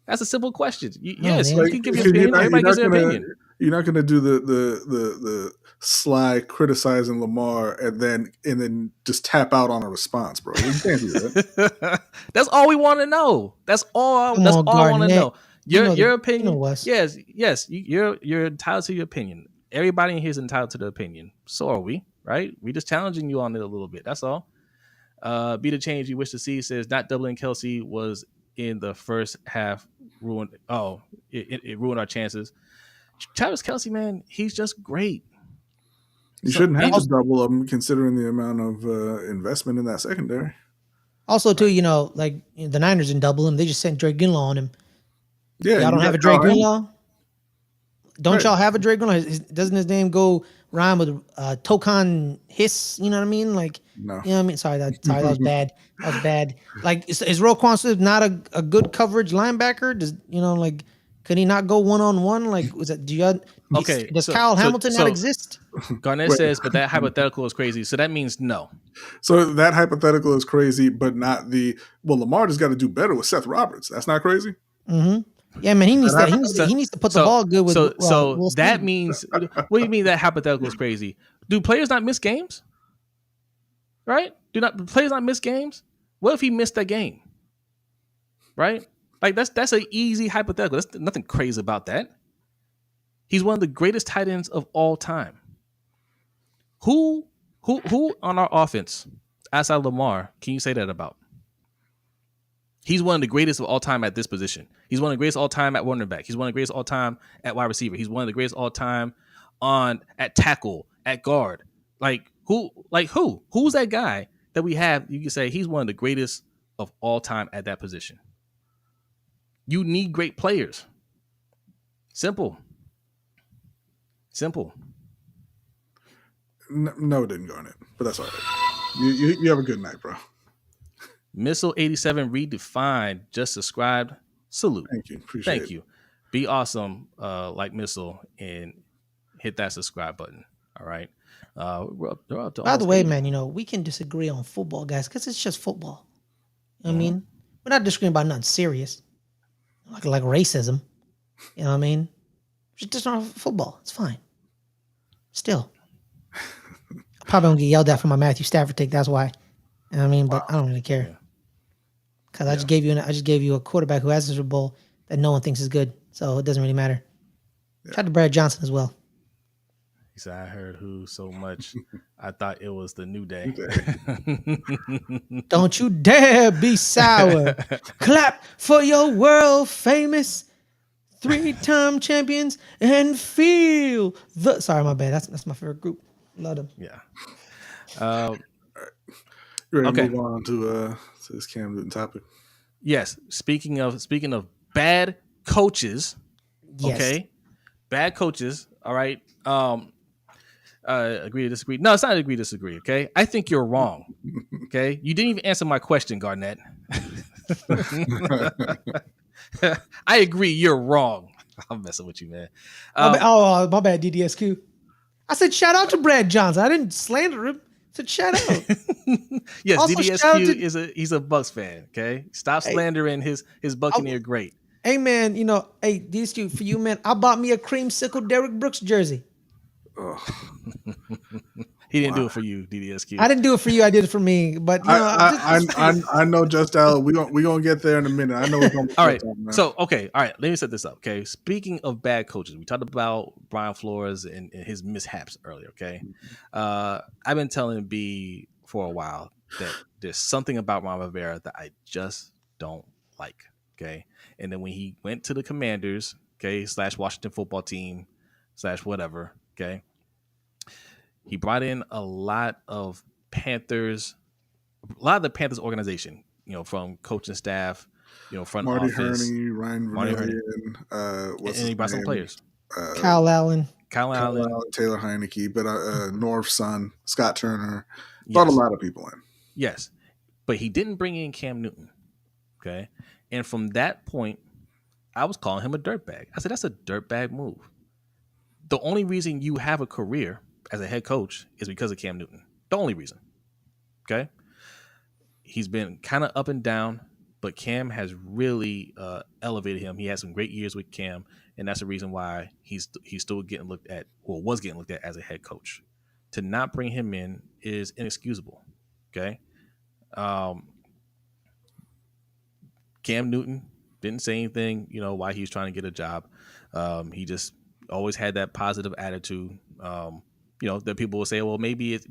Yes, you can give your opinion. Everybody gives their opinion. You're not going to do the sly criticizing Lamar and then just tap out on a response, bro. You can't do that. That's all we want to know. That's all I want to know. Your opinion. Yes. You're entitled to your opinion. Everybody in here is entitled to their opinion. So are we, right? We just challenging you on it a little bit. That's all. Be the change you wish to see says not doubling Kelce was in the first half ruined. Oh, it ruined our chances. Travis Kelce, man, he's just great. You shouldn't have to double him considering the amount of investment in that secondary. Also, too, the Niners didn't double him. They just sent Dre Greenlaw on him. Yeah, y'all don't have a Dre Greenlaw? Don't y'all have a Dre Greenlaw? Doesn't his name go rhyme with Tokan Hiss? You know what I mean? Like, no. You know what I mean? Sorry, that was bad. That was bad. Like, is Roquan Smith not a good coverage linebacker? Could he not go one-on-one? Like, was that? Does Kyle Hamilton not exist? Garnett says, but that hypothetical is crazy. So that means no. So that hypothetical is crazy, but not Lamar just got to do better with Seth Roberts. That's not crazy. Mm-hmm. Yeah, man, he needs to put the ball good with. So that means, what do you mean that hypothetical is crazy? Do players not miss games? Right? Do players not miss games? What if he missed that game? Right? Like, that's an easy hypothetical. There's nothing crazy about that. He's one of the greatest tight ends of all time. Who on our offense outside Lamar can you say that about? He's one of the greatest of all time at this position. He's one of the greatest all time at running back. He's one of the greatest all time at wide receiver. He's one of the greatest all time at tackle, at guard. Who's that guy that we have? You can say he's one of the greatest of all time at that position. You need great players. Simple. No, it didn't go on it, but that's all right. You have a good night, bro. Missile 87 redefined. Just subscribed. Salute. Thank you. Appreciate it. Thank you. Be awesome, like Missile, and hit that subscribe button. All right. We're up to By the way, man, we can disagree on football, guys, because it's just football. You know what I mean? We're not disagreeing about nothing serious, like racism. You know what I mean? Just not football. It's fine. Still, I probably don't get yelled at for my Matthew Stafford take. That's why. You know what I mean? But I don't really care because I just gave you a quarterback who has a Super Bowl that no one thinks is good, so it doesn't really matter. Tried to Brad Johnson as well. He said, I heard who so much, I thought it was the New Day. Don't you dare be sour. Clap for your world famous 3-time champions and feel the... Sorry, my bad. That's my favorite group. Love them. Yeah. You ready to move on to this Cam Newton topic? Yes. Speaking of bad coaches, yes. Okay? Bad coaches, all right? Agree to disagree. No, it's not agree to disagree. Okay, I think you're wrong. Okay, you didn't even answer my question, Garnett. I agree, you're wrong. I'm messing with you, man. My bad, DDSQ. I said shout out to Brad Johnson. I didn't slander him. I said shout out. Yes, also, DDSQ he's a Bucks fan. Okay, stop slandering his Buccaneer great. Hey man, DDSQ for you, man. I bought me a creamsicle Derrick Brooks jersey. He didn't do it for you, DDSQ. I didn't do it for you. I did it for me. But I know Just Al. We gonna get there in a minute. I know we're gonna. All right. So all right. Let me set this up. Okay. Speaking of bad coaches, we talked about Brian Flores and his mishaps earlier. Okay. I've been telling B for a while that there's something about Ron Rivera that I just don't like. Okay. And then when he went to the Commanders, okay, / Washington football team / whatever, okay, he brought in a lot of the Panthers organization, from coaching staff, front Marty office. Herney, Ryan Vermillion, and he brought some players. Kyle Allen, Taylor Heineke, but Norv's son, Scott Turner, brought a lot of people in. Yes, but he didn't bring in Cam Newton. Okay, and from that point, I was calling him a dirtbag. I said that's a dirtbag move. The only reason you have a career as a head coach is because of Cam Newton. The only reason. Okay, he's been kind of up and down, but Cam has really elevated him. He had some great years with Cam, and that's the reason why he's still getting looked at, or was getting looked at as a head coach. To not bring him in is inexcusable. Okay. Cam Newton didn't say anything, why he was trying to get a job. He just always had that positive attitude. That people will say, well, maybe it's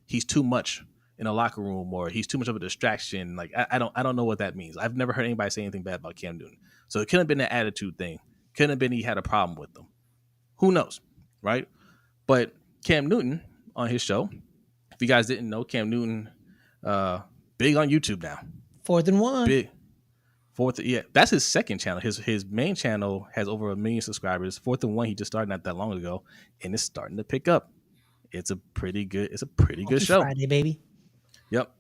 he's too much in a locker room, or he's too much of a distraction. Like I don't know what that means. I've never heard anybody say anything bad about Cam Newton. So it couldn't have been an attitude thing. Couldn't have been he had a problem with them. Who knows, right? But Cam Newton on his show, if you guys didn't know, Cam Newton, big on YouTube now. 4th and 1. Big. Yeah, that's his second channel. His main channel has over 1 million subscribers. 4th and 1, he just started not that long ago, and it's starting to pick up. It's a pretty good show. Friday, baby. Yep.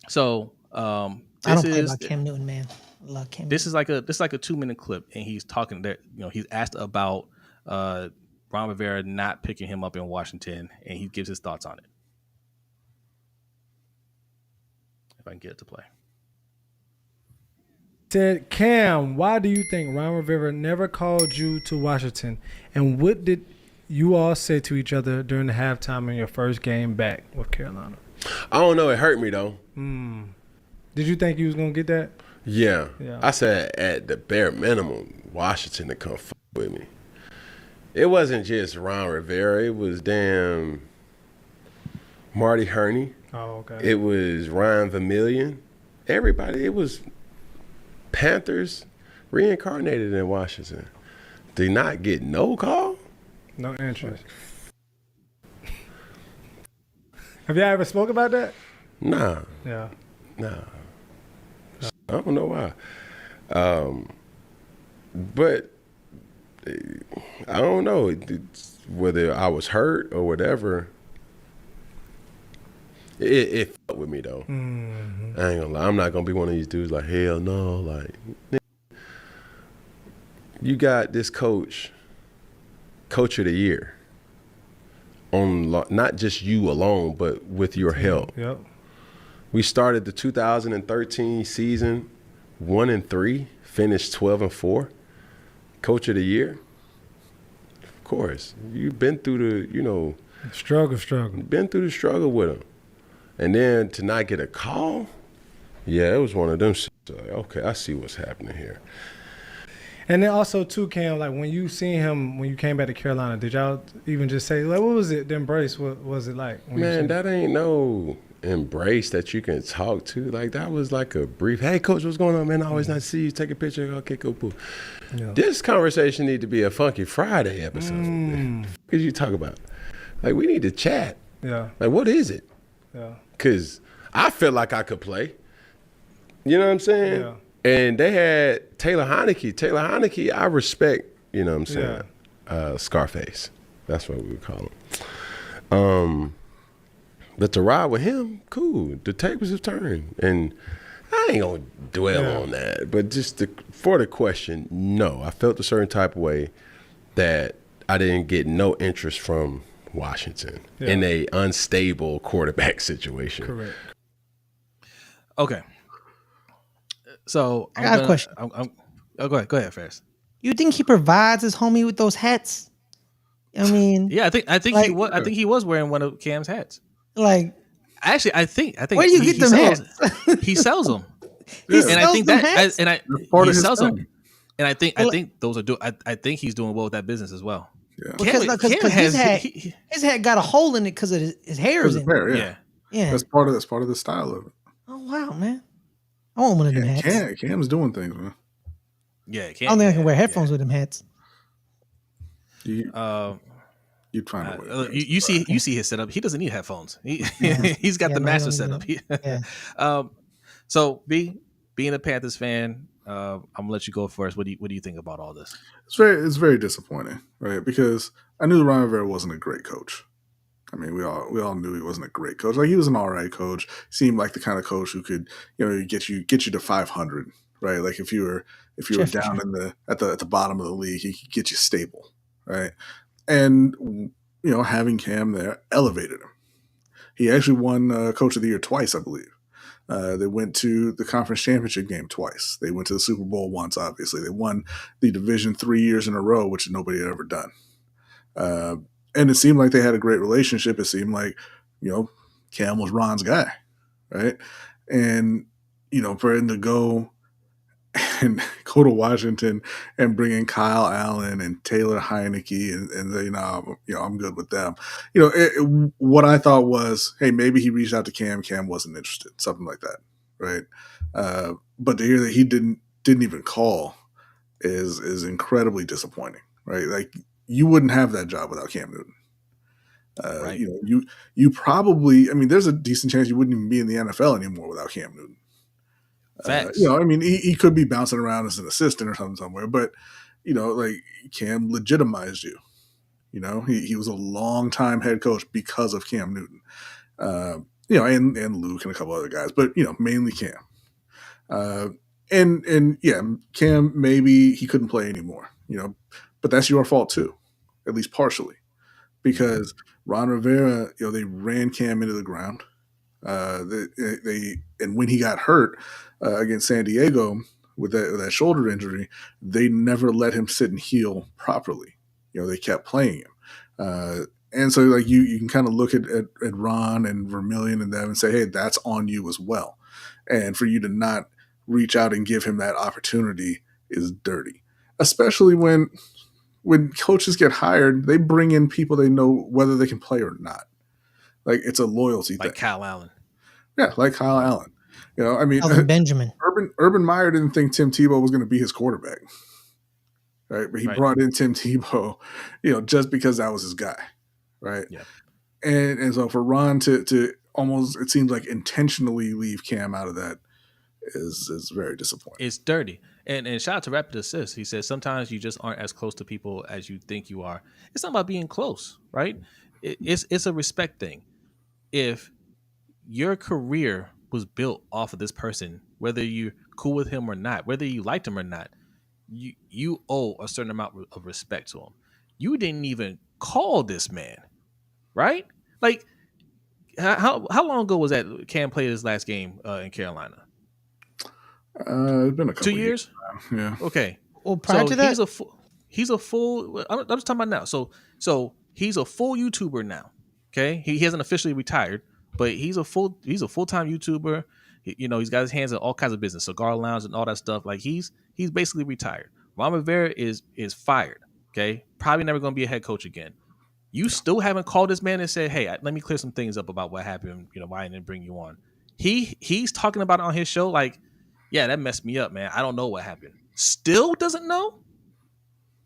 So I don't play about Cam Newton, man. I love Cam. This is like a 2-minute clip, and he's talking that he's asked about Ron Rivera not picking him up in Washington, and he gives his thoughts on it. If I can get it to play. Said, Cam, why do you think Ron Rivera never called you to Washington? And what did you all say to each other during the halftime in your first game back with Carolina? I don't know. It hurt me, though. Did you think you was going to get that? Yeah. I said at the bare minimum, Washington to come with me. It wasn't just Ron Rivera. It was damn Marty Herney. Oh, okay. It was Ryan Vermillion. Everybody. It was Panthers reincarnated in Washington. Did not get no call? No interest. Have y'all ever spoke about that? Nah. Yeah. Nah. I don't know why. But I don't know whether I was hurt or whatever. It fucked with me, though. Mm-hmm. I ain't gonna lie. I'm not gonna be one of these dudes like, hell no. Like, you got this coach of the year on not just you alone, but with your help. Yep. We started the 2013 season 1-3, finished 12-4. Coach of the year. Of course, you've been through the, struggle. Been through the struggle with him. And then to not get a call, yeah, it was one of them shit. Like, okay, I see what's happening here. And then also too, Cam, like when you seen him when you came back to Carolina, did y'all even just say, like, what was it? The embrace, what was it like? Man, that ain't no embrace that you can talk to. Like, that was like a brief, hey, coach, what's going on, man? Always nice to see you. Take a picture. Okay, cool, cool. Yeah. This conversation need to be a Funky Friday episode. What you talk about? Like, we need to chat. Yeah. Like, what is it? Yeah. Because I feel like I could play. You know what I'm saying? Yeah. And they had Taylor Heineke. Taylor Heineke, I respect, you know what I'm saying? Yeah. Scarface. That's what we would call him. But to ride with him, cool. The tables have turned. And I ain't going to dwell on that. But just for the question, no. I felt a certain type of way that I didn't get no interest from Washington in a unstable quarterback situation. Correct. Okay. So I got a question. Go ahead, Ferris. You think he provides his homie with those hats? I mean, yeah, I think like, he was. I think he was wearing one of Cam's hats. Like, actually, I think. Where do you get them hats? He sells them. And I think that, he sells them. And I think those are I think he's doing well with that business as well. Yeah. Because his hat got a hole in it because of his hair. Yeah. Yeah. That's part of the style of it. Oh wow, man. I want one of them hats. Cam's doing things, man. Yeah, I don't think I can wear headphones with them hats. You'd find a way. You see his setup. He doesn't need headphones. He's got the no, master he setup. Yeah. So being a Panthers fan, I'm gonna let you go first. What do you think about all this? It's very disappointing, right? Because I knew Ron Rivera wasn't a great coach. I mean, we all knew he wasn't a great coach. Like, he was an all right coach. Seemed like the kind of coach who could, get you to 500, right? Like, if you were down in at the bottom of the league, he could get you stable, right? And having Cam there elevated him. He actually won Coach of the Year twice, I believe. They went to the conference championship game twice. They went to the Super Bowl once, obviously. They won the division 3 years in a row, which nobody had ever done. And it seemed like they had a great relationship. It seemed like, Cam was Ron's guy, right? And, for him to go to Washington and bring in Kyle Allen and Taylor Heineke and say, I'm good with them. What I thought was, hey, maybe he reached out to Cam. Cam wasn't interested, something like that, right? But to hear that he didn't even call is incredibly disappointing, right? Like, you wouldn't have that job without Cam Newton. Right. You probably, there's a decent chance you wouldn't even be in the NFL anymore without Cam Newton. Facts. He could be bouncing around as an assistant or something somewhere, but like, Cam legitimized you. He was a long-time head coach because of Cam Newton. And Luke and a couple other guys, but mainly Cam. And Cam, maybe he couldn't play anymore, but that's your fault too, at least partially, because Ron Rivera, they ran Cam into the ground. And when he got hurt against San Diego with that shoulder injury, they never let him sit and heal properly. They kept playing him. And so, like, you can kind of look at Ron and Vermillion and them and say, hey, that's on you as well. And for you to not reach out and give him that opportunity is dirty, especially when coaches get hired, they bring in people they know whether they can play or not. Like, it's a loyalty thing. Like Kyle Allen. Yeah, like Kyle Allen. Alvin Benjamin. Urban Meyer didn't think Tim Tebow was going to be his quarterback, right? But he brought in Tim Tebow, just because that was his guy, right? Yeah. And so for Ron to almost, it seems like, intentionally leave Cam out of that is very disappointing. It's dirty. And shout out to Rapid Assist. He says sometimes you just aren't as close to people as you think you are. It's not about being close, right? It's a respect thing. If your career was built off of this person, whether you're cool with him or not, whether you liked him or not, you owe a certain amount of respect to him. You didn't even call this man, right? Like, how long ago was that Cam played his last game in Carolina? It's been a couple 2 years. Yeah. Okay. Well, prior to that, he's a full. I'm just talking about now. So he's a full YouTuber now. Okay, he hasn't officially retired, but he's a full-time YouTuber. He's got his hands in all kinds of business, cigar lounge and all that stuff. Like, he's basically retired. Ron Rivera is fired. Okay, probably never going to be a head coach again. You still haven't called this man and said, hey, let me clear some things up about what happened. Why I didn't bring you on. He's talking about it on his show like, yeah, that messed me up, man. I don't know what happened. Still doesn't know?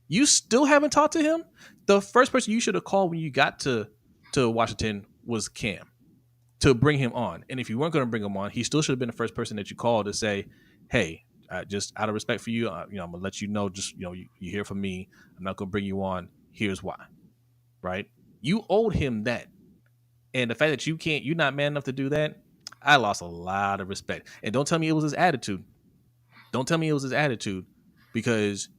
You still haven't talked to him? The first person you should have called when you got to Washington was Cam to bring him on. And if you weren't going to bring him on, he still should have been the first person that you called to say, hey, just out of respect for you, I'm going to let you know, just, you hear from me. I'm not going to bring you on. Here's why. Right? You owed him that. And the fact that you're not man enough to do that, I lost a lot of respect. And don't tell me it was his attitude. Don't tell me it was his attitude, because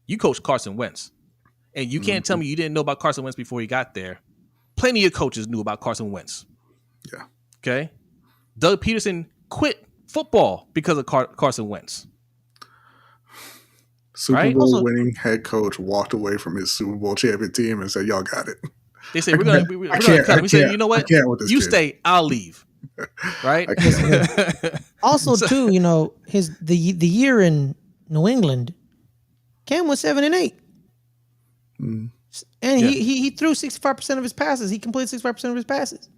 you coached Carson Wentz. And you can't tell me you didn't know about Carson Wentz before he got there. Plenty of coaches knew about Carson Wentz. Yeah. Okay. Doug Peterson quit football because of Carson Wentz. Super Bowl winning head coach walked away from his Super Bowl champion team and said, y'all got it. They said, we're going to cut him. We said, you know what? You stay, I'll leave. Right? Also, too, the year in New England, Cam was 7-8. And he threw 65% of his passes. He completed 65% of his passes.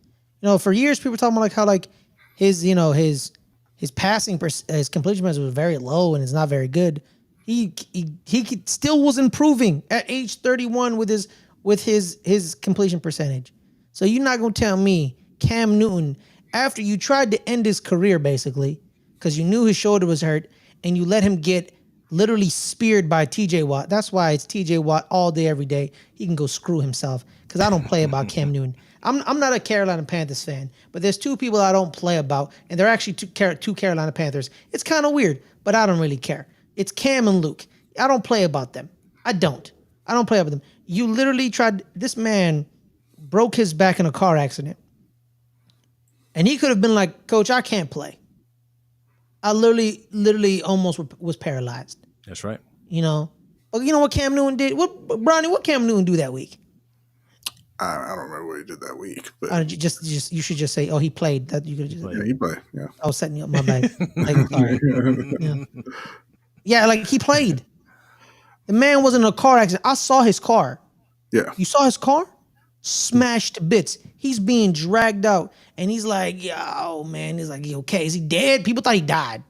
For years people were talking about like how like his his passing his completion percentage was very low and it's not very good. He still was improving at age 31 with his completion percentage. So you're not gonna tell me Cam Newton, after you tried to end his career basically because you knew his shoulder was hurt and you let him get literally speared by TJ Watt. That's why it's TJ Watt all day, every day. He can go screw himself because I don't play about Cam Newton. I'm not a Carolina Panthers fan, but there's two people I don't play about, and they're actually two Carolina Panthers. It's kind of weird, but I don't really care. It's Cam and Luke. I don't play about them. I don't play about them. You literally tried. This man broke his back in a car accident, and he could have been like, Coach, I can't play. I literally almost was paralyzed. That's right. But you know what Cam Newton did? Brodny, what Cam Newton do that week? I don't remember what he did that week, but you should just say, oh, he played. That you could just he played. Yeah, I was setting you up my bad. Yeah, like he played. The man was in a car accident. I saw his car. Yeah, you saw his car smashed to bits. He's being dragged out, and he's like, "Yo, man," he's like, "He okay? Is he dead?" People thought he died.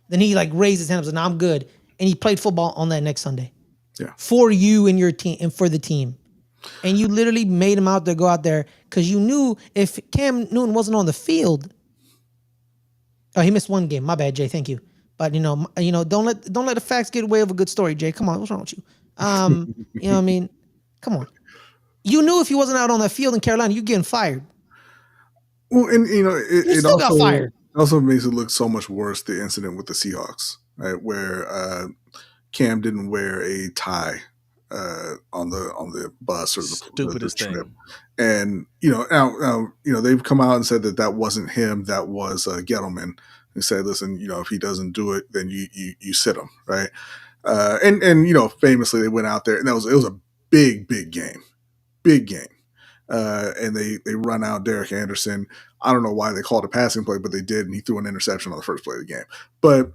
Then he like raised his hand up and said, "No, I'm good." And he played football on that next Sunday. Yeah, for you and your team and for the team. And you literally made him go out there because you knew if Cam Newton wasn't on the field. Oh, he missed one game. My bad, Jay. Thank you. But don't let the facts get away of a good story, Jay. Come on, what's wrong with you? You know what I mean? Come on. You knew if he wasn't out on that field in Carolina, you're getting fired. Well, and it still also got fired. Also makes it look so much worse. The incident with the Seahawks, right, where Cam didn't wear a tie on the bus or the stupidest trip. thing. And now they've come out and said that wasn't him, that was Gettleman. And said, listen, if he doesn't do it, then you sit him, right? And famously they went out there and it was a big game, and they run out Derek Anderson. I don't know why they called a passing play, but they did, and he threw an interception on the first play of the game. But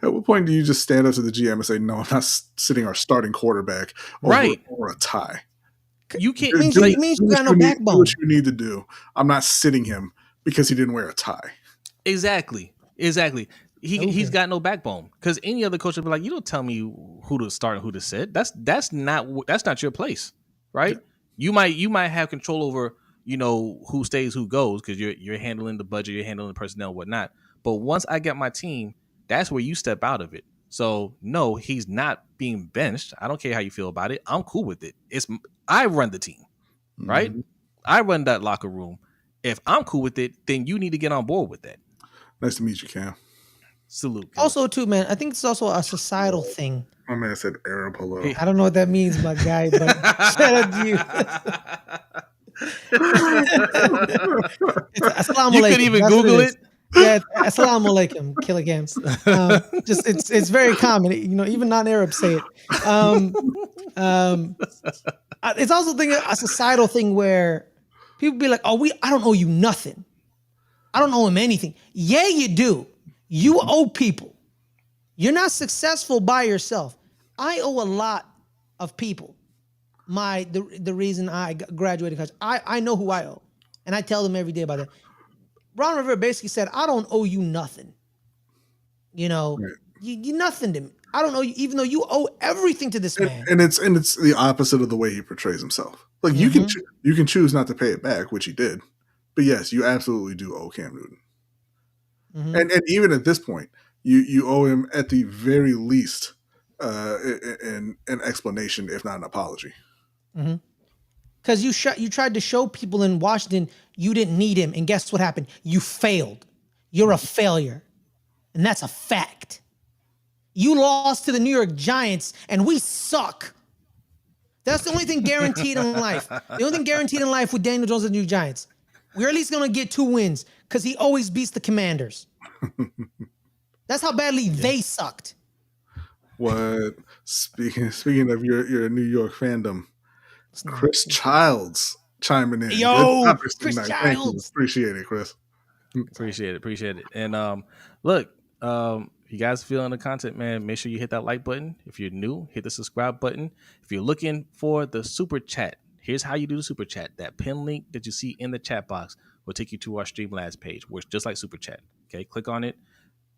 at what point do you just stand up to the GM and say, no, I'm not sitting our starting quarterback over a tie? You can't. It means you got no backbone. Do what you need to do. I'm not sitting him because he didn't wear a tie. Exactly. He's got no backbone. Because any other coach would be like, you don't tell me who to start and who to sit. That's not your place, right? Yeah. You might have control over who stays, who goes, because you're handling the budget, you're handling the personnel, whatnot. But once I get my team, that's where you step out of it. So no, he's not being benched. I don't care how you feel about it. I'm cool with it. I run the team, right? Mm-hmm. I run that locker room. If I'm cool with it, then you need to get on board with that. Nice to meet you, Cam. Salute. Cam. Also, too, man, I think it's also a societal thing. My man said Arab hello. I don't know what that means, my guy, but shout out to you. Assalamu alaikum. You could even Google it. Yeah, assalamu alaikum, killer Gams. It's very common. Even non-Arabs say it. It's also a societal thing where people be like, "Oh, I don't owe you nothing. I don't owe him anything." Yeah, you do. You owe people. You're not successful by yourself. I owe a lot of people. The reason I graduated college, I know who I owe, and I tell them every day about that. Ron Rivera basically said, I don't owe you nothing. You nothing to me. I don't owe you, even though you owe everything to this man. And it's the opposite of the way he portrays himself. Like you can choose not to pay it back, which he did. But yes, you absolutely do owe Cam Newton. Mm-hmm. And even at this point, you owe him at the very least an explanation, if not an apology. Mm-hmm. Because you tried to show people in Washington you didn't need him, and guess what happened? You failed. You're a failure, and that's a fact. You lost to the New York Giants, and we suck. That's the only thing guaranteed in life. The only thing guaranteed in life with Daniel Jones and the New York Giants, we're at least gonna get 2 wins because he always beats the Commanders. That's how badly they sucked. What? Speaking of your New York fandom. Chris Childs chiming in. Yo, Chris Childs. Appreciate it, Chris. Appreciate it. And look, you guys feeling the content, man, make sure you hit that like button. If you're new, hit the subscribe button. If you're looking for the super chat, Here's how you do the super chat. That pin link that you see in the chat box will take you to our Streamlabs page, which just like super chat. Okay, click on it,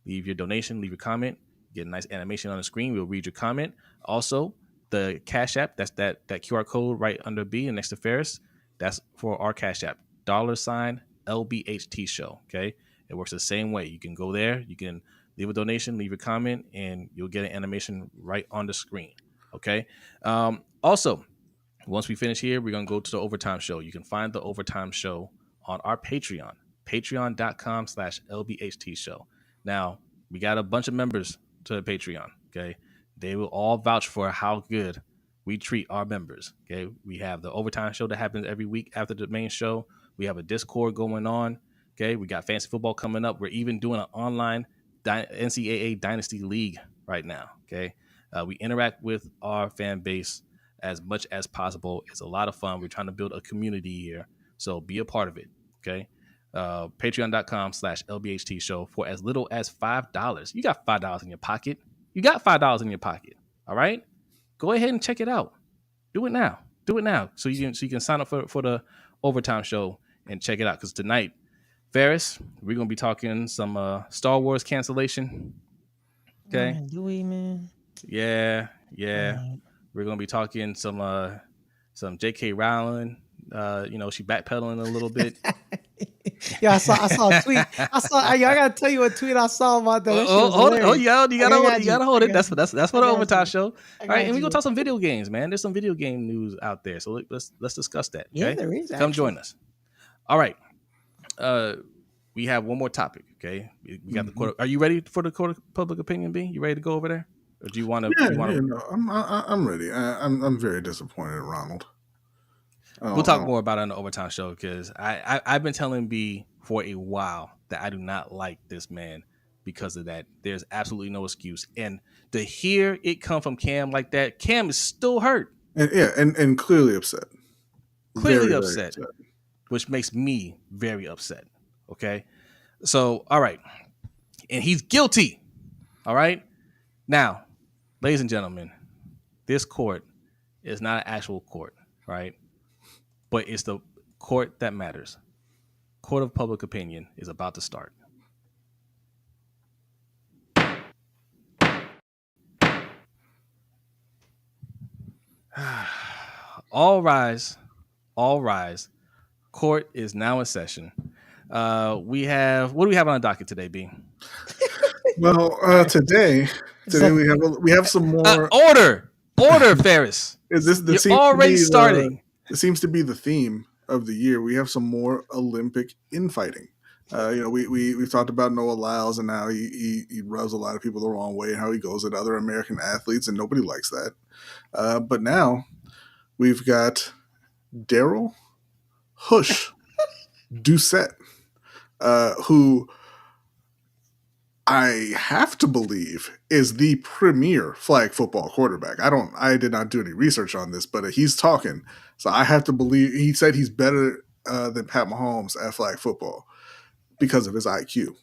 leave your donation, leave your comment, get a nice animation on the screen. We'll read your comment. Also, the Cash App, that's that QR code right under B and next to Ferris. That's for our Cash App. $ LBHT Show. Okay, it works the same way. You can go there, you can leave a donation, leave a comment, and you'll get an animation right on the screen. Okay. Also, once we finish here, we're going to go to the Overtime Show. You can find the Overtime Show on our Patreon, patreon.com/LBHT Show. Now, we got a bunch of members to the Patreon. Okay. They will all vouch for how good we treat our members. Okay. We have the Overtime Show that happens every week after the main show. We have a Discord going on. Okay. We got fantasy football coming up. We're even doing an online NCAA Dynasty League right now. Okay. We interact with our fan base as much as possible. It's a lot of fun. We're trying to build a community here. So be a part of it. Okay. Patreon.com/LBHT Show for as little as $5. You got $5 in your pocket. All right. Go ahead and check it out. Do it now. So you can sign up for the Overtime Show and check it out. Because tonight, Ferris, we're going to be talking some Star Wars cancellation. Okay. Man, do we, man? Yeah. We're gonna be talking some J.K. Rowling. She backpedaling a little bit. Yeah, I saw a tweet. I gotta tell you what tweet I saw about that. You gotta hold it. That's for the Overtime Show. All right, and we're gonna talk some video games, man. There's some video game news out there, so let's discuss that. Okay? Yeah, there is. Come join us. All right. We have one more topic. Okay, we got the court. Are you ready for the court of public opinion, B? You ready to go over there? Or do you want to? I'm ready. I'm very disappointed in Ronald. We'll talk more about it on the Overtime Show because I've been telling B for a while that I do not like this man because of that. There's absolutely no excuse, and to hear it come from Cam like that, Cam is still hurt. And clearly upset. Very upset, which makes me very upset. Okay, so all right, and he's guilty. All right, now. Ladies and gentlemen, this court is not an actual court, right? But it's the court that matters. Court of public opinion is about to start. All rise. Court is now in session. What do we have on the docket today, B? Well, today we have some more order, Ferris. You're already starting. It seems to be the theme of the year. We have some more Olympic infighting. We've talked about Noah Lyles and how he rubs a lot of people the wrong way and how he goes at other American athletes, and nobody likes that. But now we've got Daryl Hush Doucette, who I have to believe is the premier flag football quarterback. I did not do any research on this, but he's talking. So I have to believe he said he's better than Pat Mahomes at flag football because of his IQ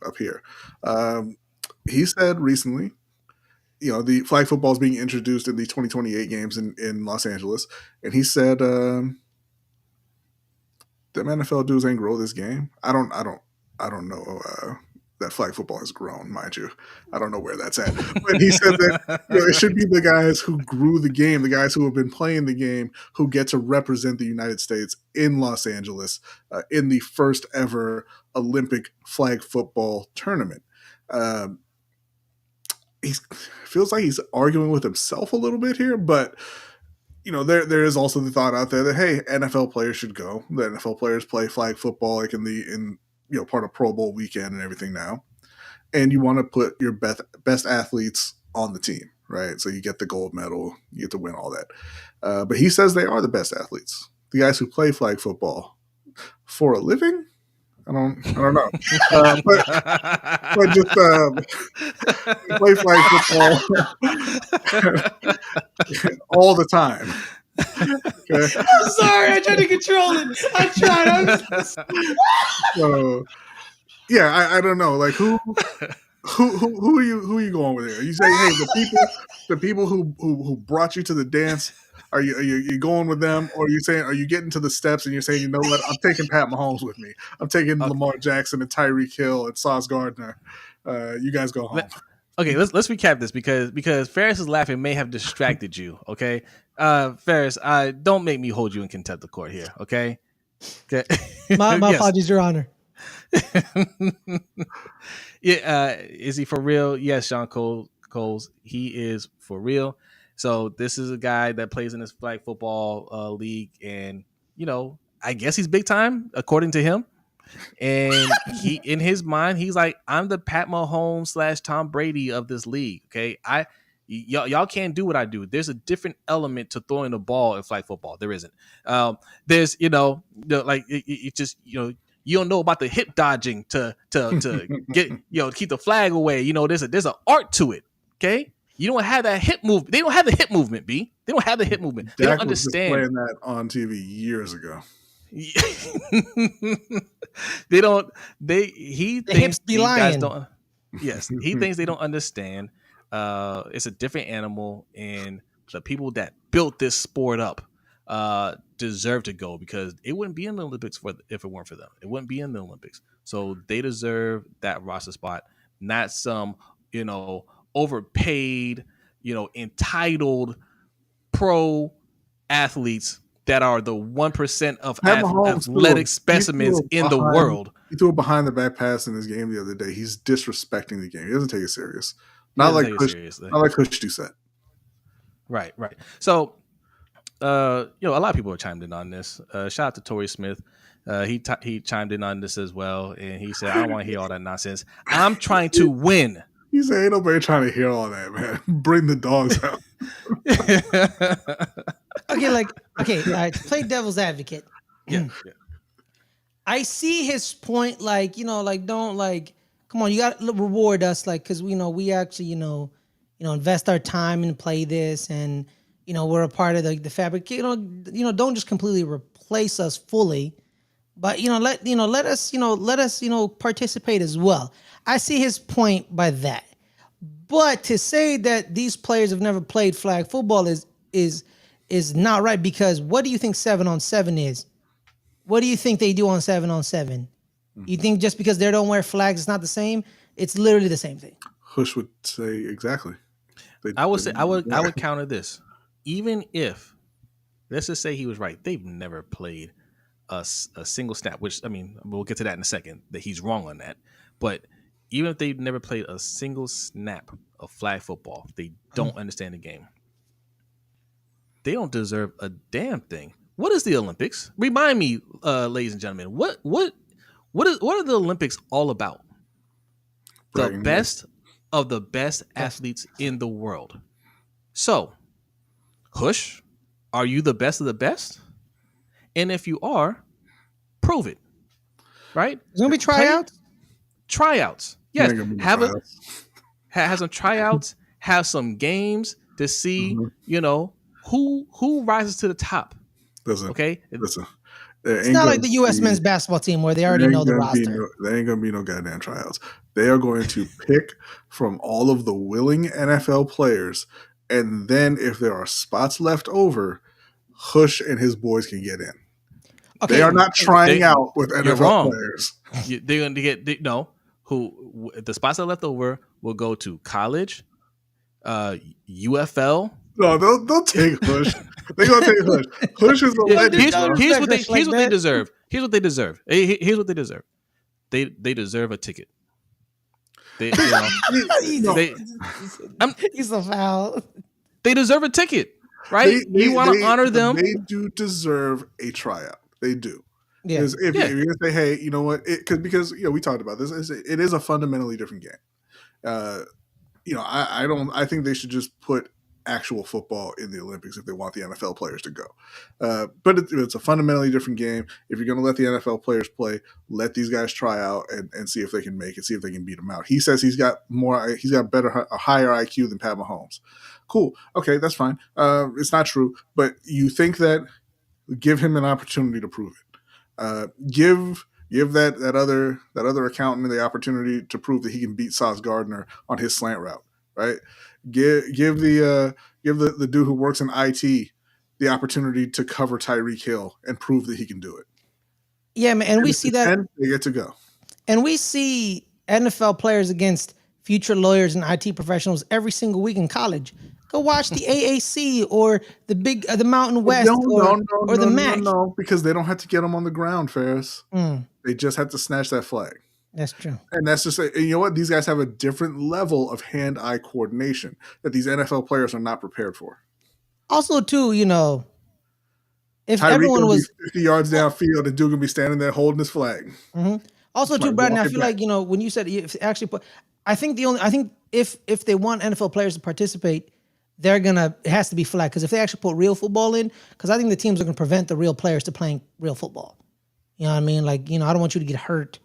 up here. He said recently, the flag football is being introduced in the 2028 games in Los Angeles. And he said, them NFL dudes ain't grow this game. I don't know. That flag football has grown, mind you. I don't know where that's at. But he said that it should be the guys who grew the game, the guys who have been playing the game, who get to represent the United States in Los Angeles in the first ever Olympic flag football tournament. He feels like he's arguing with himself a little bit here, but there is also the thought out there that, hey, NFL players should go. The NFL players play flag football like in part of Pro Bowl weekend and everything now. And you want to put your best athletes on the team, right? So you get the gold medal, you get to win all that. But he says they are the best athletes. The guys who play flag football for a living? I don't know. But just play flag football all the time. Okay. I'm sorry. I tried to control it. I tried. So, yeah, I don't know. Like, who Who are you going with here? Are you saying, hey, the people who brought you to the dance, are you going with them, or are you getting to the steps and you're saying, you know what, I'm taking Pat Mahomes with me. I'm taking Lamar Jackson and Tyreek Hill and Sauce Gardner. You guys go home. Okay, let's recap this because Ferris is laughing may have distracted you. Okay, Ferris, don't make me hold you in contempt of court here. Okay. My apologies, Your Honor. Yeah, is he for real? Yes, Sean Coles, he is for real. So this is a guy that plays in this flag football league, and I guess he's big time according to him. And he, in his mind, he's like, I'm the Pat Mahomes / Tom Brady of this league. Okay, y'all can't do what I do. There's a different element to throwing the ball in flag football. There isn't. There's it just you don't know about the hip dodging to get keep the flag away. There's an art to it. Okay, you don't have that hip move. They don't have the hip movement. B. They don't have the hip movement. They don't understand. Was playing that on TV years ago. They don't. He the thinks hips be these guys lying. don't. Yes, he thinks they don't understand. It's a different animal, and the people that built this sport up deserve to go because it wouldn't be in the Olympics if it weren't for them. It wouldn't be in the Olympics, so they deserve that roster spot, not some overpaid, entitled pro athletes that are the 1% of athletic specimens in the world. He threw a behind the back pass in his game the other day. He's disrespecting the game. He doesn't take it serious. Not like Kush Doucette. Right. So, a lot of people have chimed in on this. Shout out to Torrey Smith. He chimed in on this as well, and he said, "I don't want to hear all that nonsense. I'm trying to win." He said, "Ain't nobody trying to hear all that, man. Bring the dogs out." Okay, play devil's advocate. Yeah. I see his point. Don't come on, you got to reward us, because we actually, invest our time and play this, and we're a part of the fabric. Don't just completely replace us fully, but let us participate as well. I see his point by that, but to say that these players have never played flag football is not right, because what do you think 7-on-7 is? What do you think they do on 7-on-7? You think just because they don't wear flags, it's not the same? It's literally the same thing. Hush would say exactly. I would counter this. Even if, let's just say he was right, they've never played a single snap. Which, I mean, we'll get to that in a second. That he's wrong on that. But even if they've never played a single snap of flag football, they don't understand the game. They don't deserve a damn thing. What is the Olympics? Remind me, ladies and gentlemen. What are the Olympics all about? The best of the best athletes in the world. So, Hush, are you the best of the best? And if you are, prove it. Right? There's gonna be tryouts. Tryouts. Yes. Have some tryouts. Have some games to see. Who rises to the top. Listen, it's not like the U.S. men's basketball team where they already know the roster. There ain't gonna be no goddamn tryouts. They are going to pick from all of the willing NFL players, and then if there are spots left over, Hush and his boys can get in. Okay, they are not trying out with NFL players. They're going to get who the spots that are left over will go to college, UFL. No, they'll take Hush. They're gonna take Hush. Hush is a legend. Here's what they deserve. Here's what they deserve. Here's what they deserve. They deserve a ticket. He's so foul. They deserve a ticket, right? You want to honor them. They do deserve a tryout. They do. Yeah. If you're gonna say, hey, you know what? Because we talked about this. It is a fundamentally different game. I think they should just put actual football in the Olympics if they want the NFL players to go. But it's a fundamentally different game. If you're going to let the NFL players play, let these guys try out and see if they can make it, see if they can beat them out. He says he's got a higher IQ than Pat Mahomes. Cool. Okay, that's fine. It's not true, but you think that, give him an opportunity to prove it. Give Give that other accountant the opportunity to prove that he can beat Sauce Gardner on his slant route, right? Give the dude who works in IT the opportunity to cover Tyreek Hill and prove that he can do it. Yeah, man, and we see that. They get to go. And we see NFL players against future lawyers and IT professionals every single week in college. Go watch the AAC or the Mountain West or the MAC. No, because they don't have to get them on the ground, Ferris. They just have to snatch that flag. That's true. And that's just, you know what? These guys have a different level of hand-eye coordination that these NFL players are not prepared for. Also, too, you know, if Tyreek everyone was 50 yards downfield, the dude gonna be standing there holding his flag. Also, too, Brodny, I feel like, you know, when you said if actually put, I think if they want NFL players to participate, it has to be flag, because if they actually put real football in, because I think the teams are going to prevent the real players to playing real football. You know what I mean? Like, you know, I don't want you to get hurt.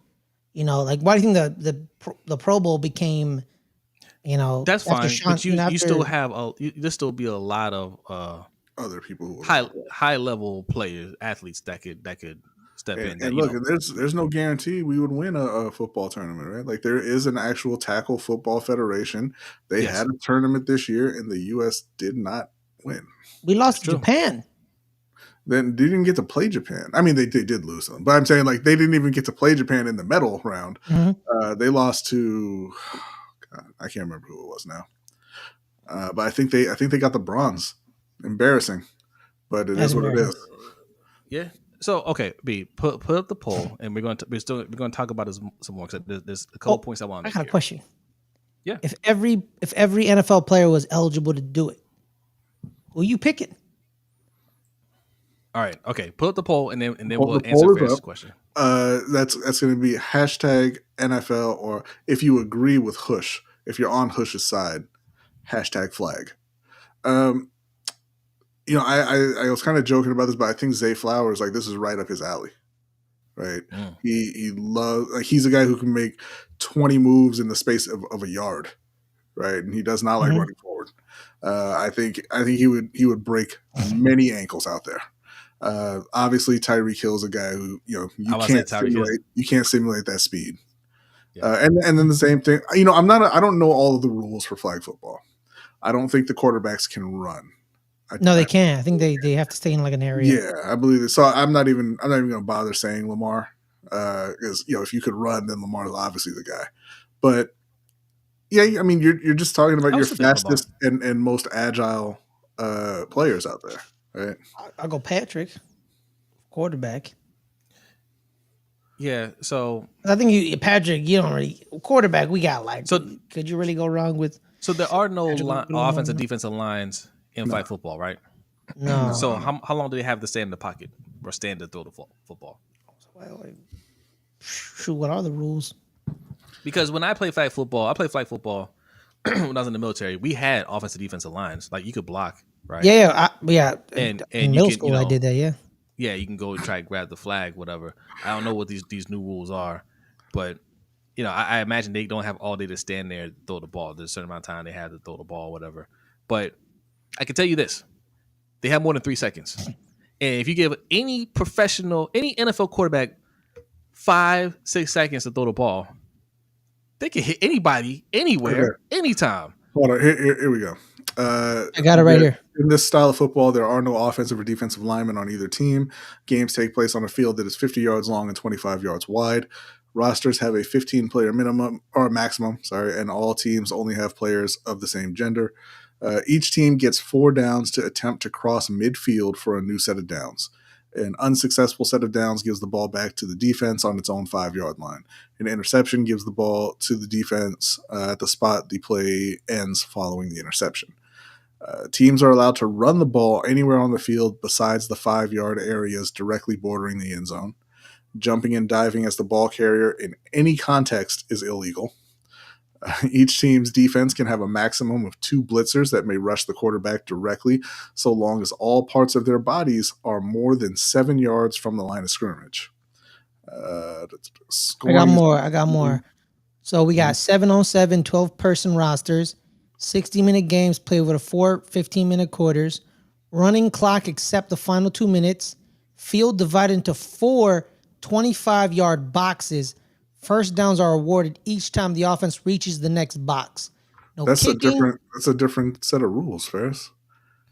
You know, like, why do you think the Pro Bowl became, you know, that's fine, but you still have there's still be a lot of other people who high level players, athletes that could step in. And look, there's no guarantee we would win a football tournament, right? Like, there is an actual tackle football federation. They had a tournament this year, and the U.S. did not win. We lost to Japan. Then they didn't get to play Japan. I mean, they did lose them, but I'm saying, like, they didn't even get to play Japan in the medal round. They lost to, God, I can't remember who it was now, but I think they got the bronze. Embarrassing, but it is what it is. Yeah. So okay, B, put up the poll, and we're going to talk about this some more, because there's a couple points I want to make. I got a question. Yeah. If every NFL player was eligible to do it, who you picking? All right. Okay. Put up the poll, and then we'll answer Ferris' question. That's going to be hashtag NFL, or if you agree with Hush, if you're on Hush's side, hashtag flag. You know, I was kind of joking about this, but I think Zay Flowers, like, this is right up his alley, right? He loves, like, he's a guy who can make 20 moves in the space of a yard, right? And he does not like running forward. I think he would break many ankles out there. Obviously, Tyreek Hill is a guy who, you know, you can't simulate that speed. Yeah. And then the same thing, you know, I don't know all of the rules for flag football. I don't think the quarterbacks can run. No, they can't. I think they have to stay in like an area. Yeah, I believe it. So I'm not even going to bother saying Lamar, because, you know, if you could run, then Lamar is obviously the guy. But yeah, I mean, you're just talking about your fastest and most agile players out there, right? I'll go Patrick, quarterback. Yeah, so I think Patrick, you don't really quarterback. We got, like, so could you really go wrong with? So there are no offensive defensive lines in flag football, right? No. So how long do they have to stay in the pocket or stand to throw the football? Shoot, what are the rules? Because when I played flag football when I was in the military. We had offensive defensive lines, like, you could block, right? Yeah. And in middle school, I did that. Yeah. Yeah, you can go and try to grab the flag, whatever. I don't know what these new rules are, but, you know, I imagine they don't have all day to stand there and throw the ball. There's a certain amount of time they have to throw the ball, whatever. But I can tell you this: they have more than 3 seconds, and if you give any NFL quarterback 5-6 seconds to throw the ball, they can hit anybody, anywhere, anytime. Hold on, here we go. I got it right here. In this style of football, there are no offensive or defensive linemen on either team. Games take place on a field that is 50 yards long and 25 yards wide. Rosters have a 15-player minimum or maximum, and all teams only have players of the same gender. Each team gets 4 downs to attempt to cross midfield for a new set of downs. An unsuccessful set of downs gives the ball back to the defense on its own 5-yard line. An interception gives the ball to the defense at the spot the play ends following the interception. Teams are allowed to run the ball anywhere on the field besides the 5-yard areas directly bordering the end zone. Jumping and diving as the ball carrier in any context is illegal. Each team's defense can have a maximum of 2 blitzers that may rush the quarterback directly, so long as all parts of their bodies are more than 7 yards from the line of scrimmage. I got more. So we got 7-on-7, 12-person rosters, 60-minute games played with 4 15-minute quarters, running clock except the final 2 minutes, field divided into 4 25-yard boxes. First downs are awarded each time the offense reaches the next box. No That's kicking. a different set of rules, Ferris.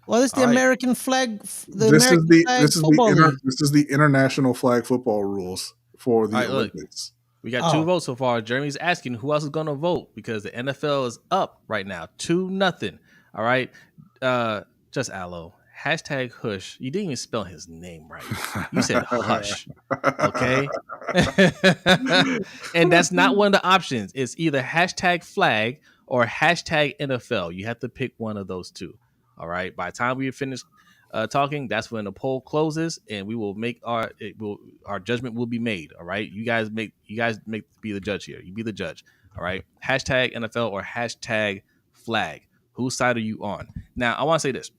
Well, it's the All right. American flag. The This American flag football league. this is the international flag football rules for the All right, look. Olympics. We got 2 Oh. votes so far. Jeremy's asking who else is going to vote because the NFL is up right now, 2-0. All right, just Aloe. Hashtag Hush. You didn't even spell his name right. You said Hush. Okay, and that's not one of the options. It's either hashtag Flag or hashtag NFL. You have to pick one of those two. All right. By the time we finish talking, that's when the poll closes, and we will make our judgment will be made. All right. You guys be the judge here. You be the judge. All right. Hashtag NFL or hashtag Flag. Whose side are you on? Now, I want to say this.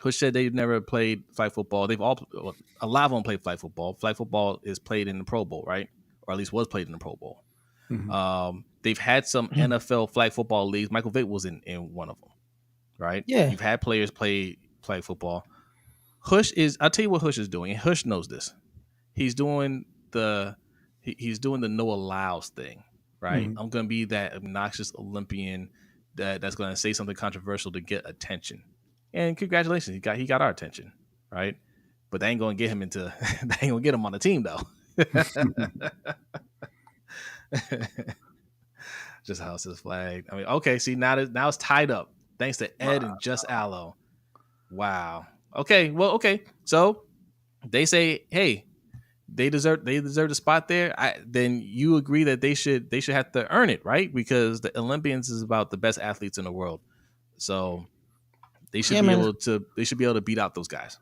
Hush said they've never played flag football. A lot of them play flag football. Flag football is played in the Pro Bowl, right? Or at least was played in the Pro Bowl. Mm-hmm. They've had some NFL flag football leagues. Michael Vick was in one of them, right? Yeah. You've had players play flag football. I'll tell you what Hush is doing, and Hush knows this. He's doing the no allows thing, right? Mm-hmm. I'm going to be that obnoxious Olympian that's going to say something controversial to get attention. And congratulations, he got our attention, right? But that ain't gonna get him on the team though. Just how it says Flag. I mean, okay, see now it's tied up thanks to Ed and Just Aloe. Wow. Okay, well, okay. So they say, hey, they deserve the spot there. Then you agree that they should have to earn it, right? Because the Olympians is about the best athletes in the world. So they should be able to beat out those guys.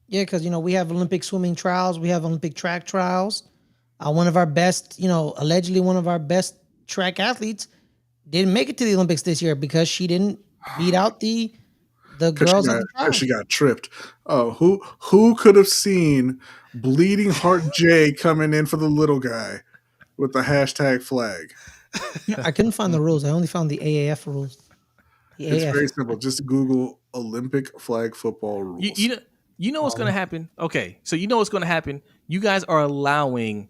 Yeah, because we have Olympic swimming trials, we have Olympic track trials. One of our best, allegedly one of our best track athletes didn't make it to the Olympics this year because she didn't beat out the girls at the trial. She got tripped. Oh, who could have seen Bleeding Heart J coming in for the little guy with the hashtag Flag? I couldn't find the rules. I only found the AAF rules. It's very simple. Just Google Olympic flag football rules. You know what's going to happen? Okay, so you know what's going to happen? You guys are allowing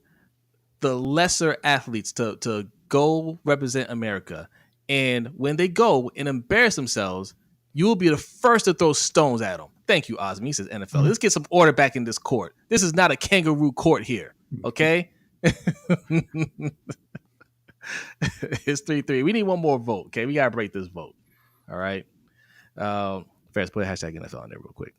the lesser athletes to go represent America. And when they go and embarrass themselves, you will be the first to throw stones at them. Thank you, Osmi, says NFL. Let's get some order back in this court. This is not a kangaroo court here, okay? It's 3-3. We need one more vote, okay? We got to break this vote. All right. Ferris, put a hashtag NFL on there real quick.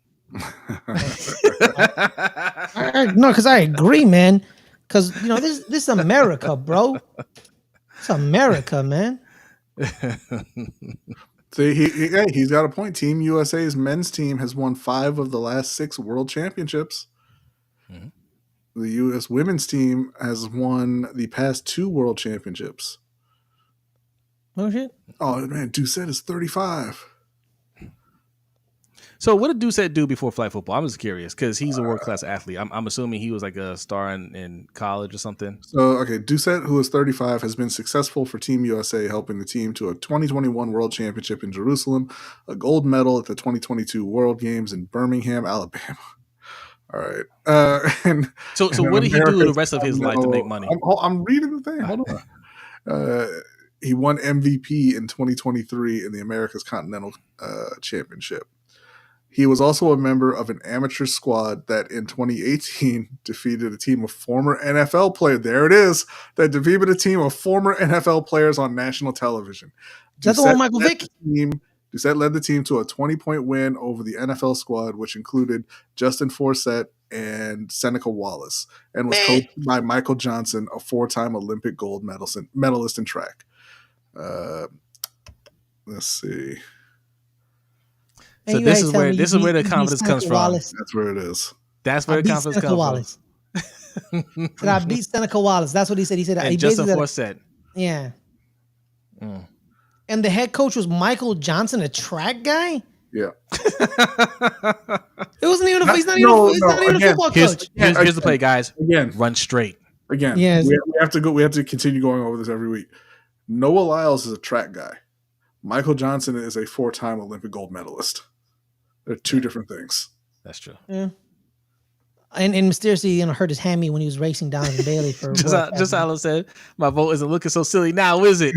No, because I agree, man. Because this is America, bro. It's America, man. See, he's got a point. Team USA's men's team has won 5 of the last 6 world championships. Mm-hmm. The U.S. women's team has won the past 2 world championships. Oh shit! Oh man, Doucette is 35. So what did Doucette do before flag football? I'm just curious because he's a world-class athlete. I'm assuming he was like a star in college or something. So, okay, Doucette, who is 35, has been successful for Team USA, helping the team to a 2021 World Championship in Jerusalem, a gold medal at the 2022 World Games in Birmingham, Alabama. All right. So what did he do the rest of his life to make money? I'm reading the thing. Hold on. He won MVP in 2023 in the America's Continental Championship. He was also a member of an amateur squad that in 2018 defeated a team of former NFL players. There it is. That defeated a team of former NFL players on national television. That's the one Michael Vick? Doucette led the team to a 20-point win over the NFL squad, which included Justin Forsett and Seneca Wallace, and was coached by Michael Johnson, a 4-time Olympic gold medalist in track. Let's see. So this is where the confidence comes from. That's where it is. That's where the confidence comes from. I beat Seneca Wallace. That's what he said. He said and Justin Forsett. Yeah. Mm. And the head coach was Michael Johnson, a track guy. Yeah. It wasn't even. He's not even a football coach. Here's the play, guys. Again, run straight. Again, yes. we have to go. We have to continue going over this every week. Noah Lyles is a track guy. Michael Johnson is a 4-time Olympic gold medalist. They're 2 different things. That's true. Yeah. and mysteriously, hurt his hammy when he was racing Donovan Bailey for just how I said, my vote isn't looking so silly now, is it?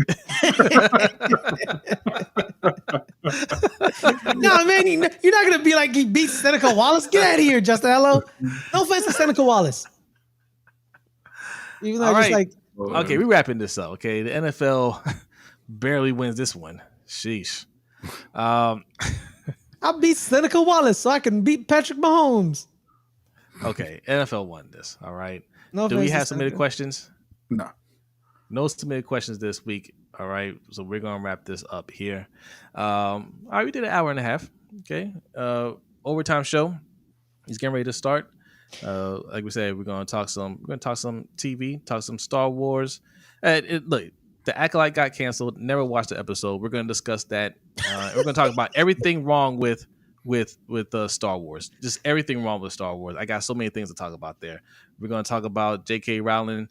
No, man, you're not gonna be like he beat Seneca Wallace. Get out of here, Justin Hello. No offense to Seneca Wallace. Even though All just right. like, Okay, we're wrapping this up. Okay, the NFL barely wins this one. Sheesh. I beat Seneca Wallace so I can beat Patrick Mahomes. Okay, NFL won this. All right. No Do we offense to have submitted Seneca. questions? No. No submitted questions this week. All right. So we're gonna wrap this up here. All right, we did an hour and a half. Okay. Overtime show is getting ready to start. Like we said, we're gonna talk some TV, talk some Star Wars. Look, the Acolyte got canceled. Never watched the episode. We're gonna discuss that. We're gonna talk about everything wrong with Star Wars. Just everything wrong with Star Wars. I got so many things to talk about there. We're gonna talk about J.K. Rowling.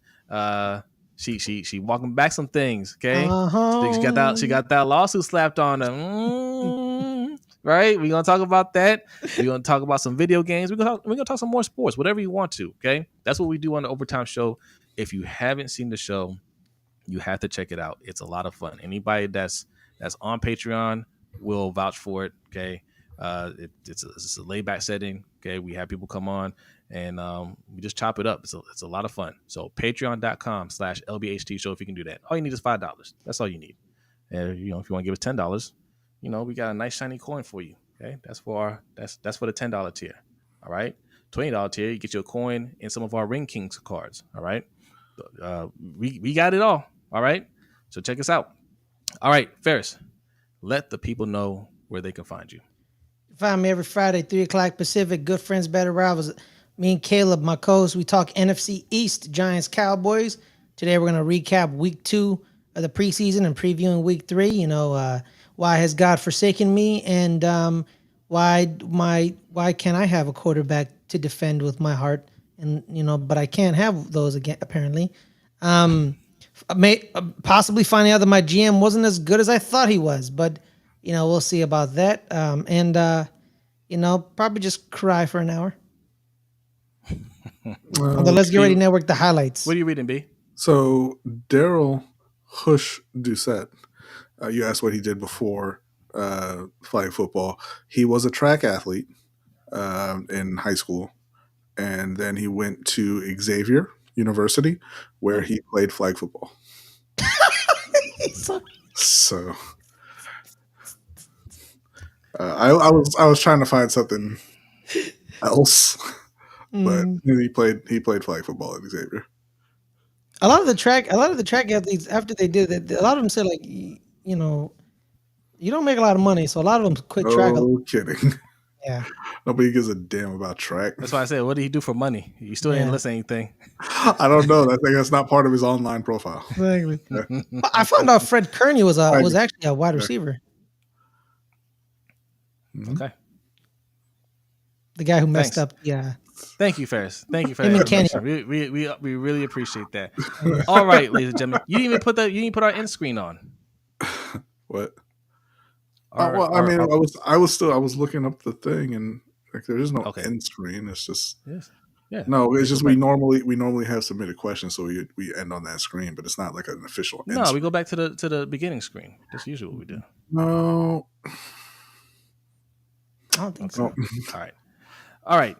She walking back some things. Okay, she got that lawsuit slapped on her. Right? We're gonna talk about that. We're gonna talk about some video games. We're gonna talk some more sports, whatever you want to. Okay, that's what we do on the Overtime Show. If you haven't seen the show, you have to check it out. It's a lot of fun. Anybody that's on Patreon will vouch for it. Okay, it's a laid back setting. Okay, we have people come on and we just chop it up. It's a lot of fun. So patreon.com/LBHT Show if you can do that. All you need is $5. That's all you need. And if you want to give us $10, we got a nice shiny coin for you. Okay, that's for the $10 tier. All right, $20 tier, you get your coin and some of our Ring Kings cards. All right, we got it all. All right, so check us out. All right, Ferris, let the people know where they can find you. Find me every Friday, 3:00 Pacific. Good Friends, Better Rivals. Me and Caleb, my co-host, we talk NFC East, Giants, Cowboys. Today we're going to recap week 2 of the preseason and previewing week 3. Why has God forsaken me, and why can't I have a quarterback to defend with my heart? And but I can't have those again. Apparently, possibly finding out that my GM wasn't as good as I thought he was, but we'll see about that. Probably just cry for an hour. Although let's get ready to network the highlights. What are you reading, B? So Daryl Hush Doucette, you asked what he did before flag football. He was a track athlete in high school, and then he went to Xavier University, where he played flag football. So I was trying to find something else, but he played flag football at Xavier. A lot of the track athletes, after they did that, a lot of them said you don't make a lot of money, so a lot of them quit track. No kidding. Yeah. Nobody gives a damn about track. That's why I said, what did he do for money? You still didn't list anything. I don't know. I think that's not part of his online profile. Exactly. Yeah. I found out Fred Kearney was actually a wide receiver. Okay. The guy who messed up. Yeah. Thank you, Ferris. Thank you for that. We really appreciate that. All right, ladies and gentlemen. You didn't even put our end screen on. What? I was looking up the thing, and there is no end screen. It's just No, it's just we normally have submitted questions, so we end on that screen, but it's not like an official end screen. We go back to the beginning screen. That's usually what we do. No, I don't think so. All right.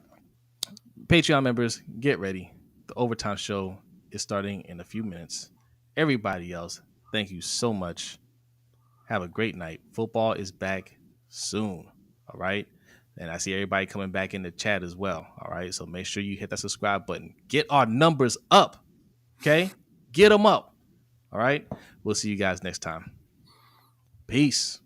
Patreon members, get ready. The Overtime Show is starting in a few minutes. Everybody else, thank you so much. Have a great night. Football is back soon. All right. And I see everybody coming back in the chat as well. All right. So make sure you hit that subscribe button. Get our numbers up. Okay. Get them up. All right. We'll see you guys next time. Peace.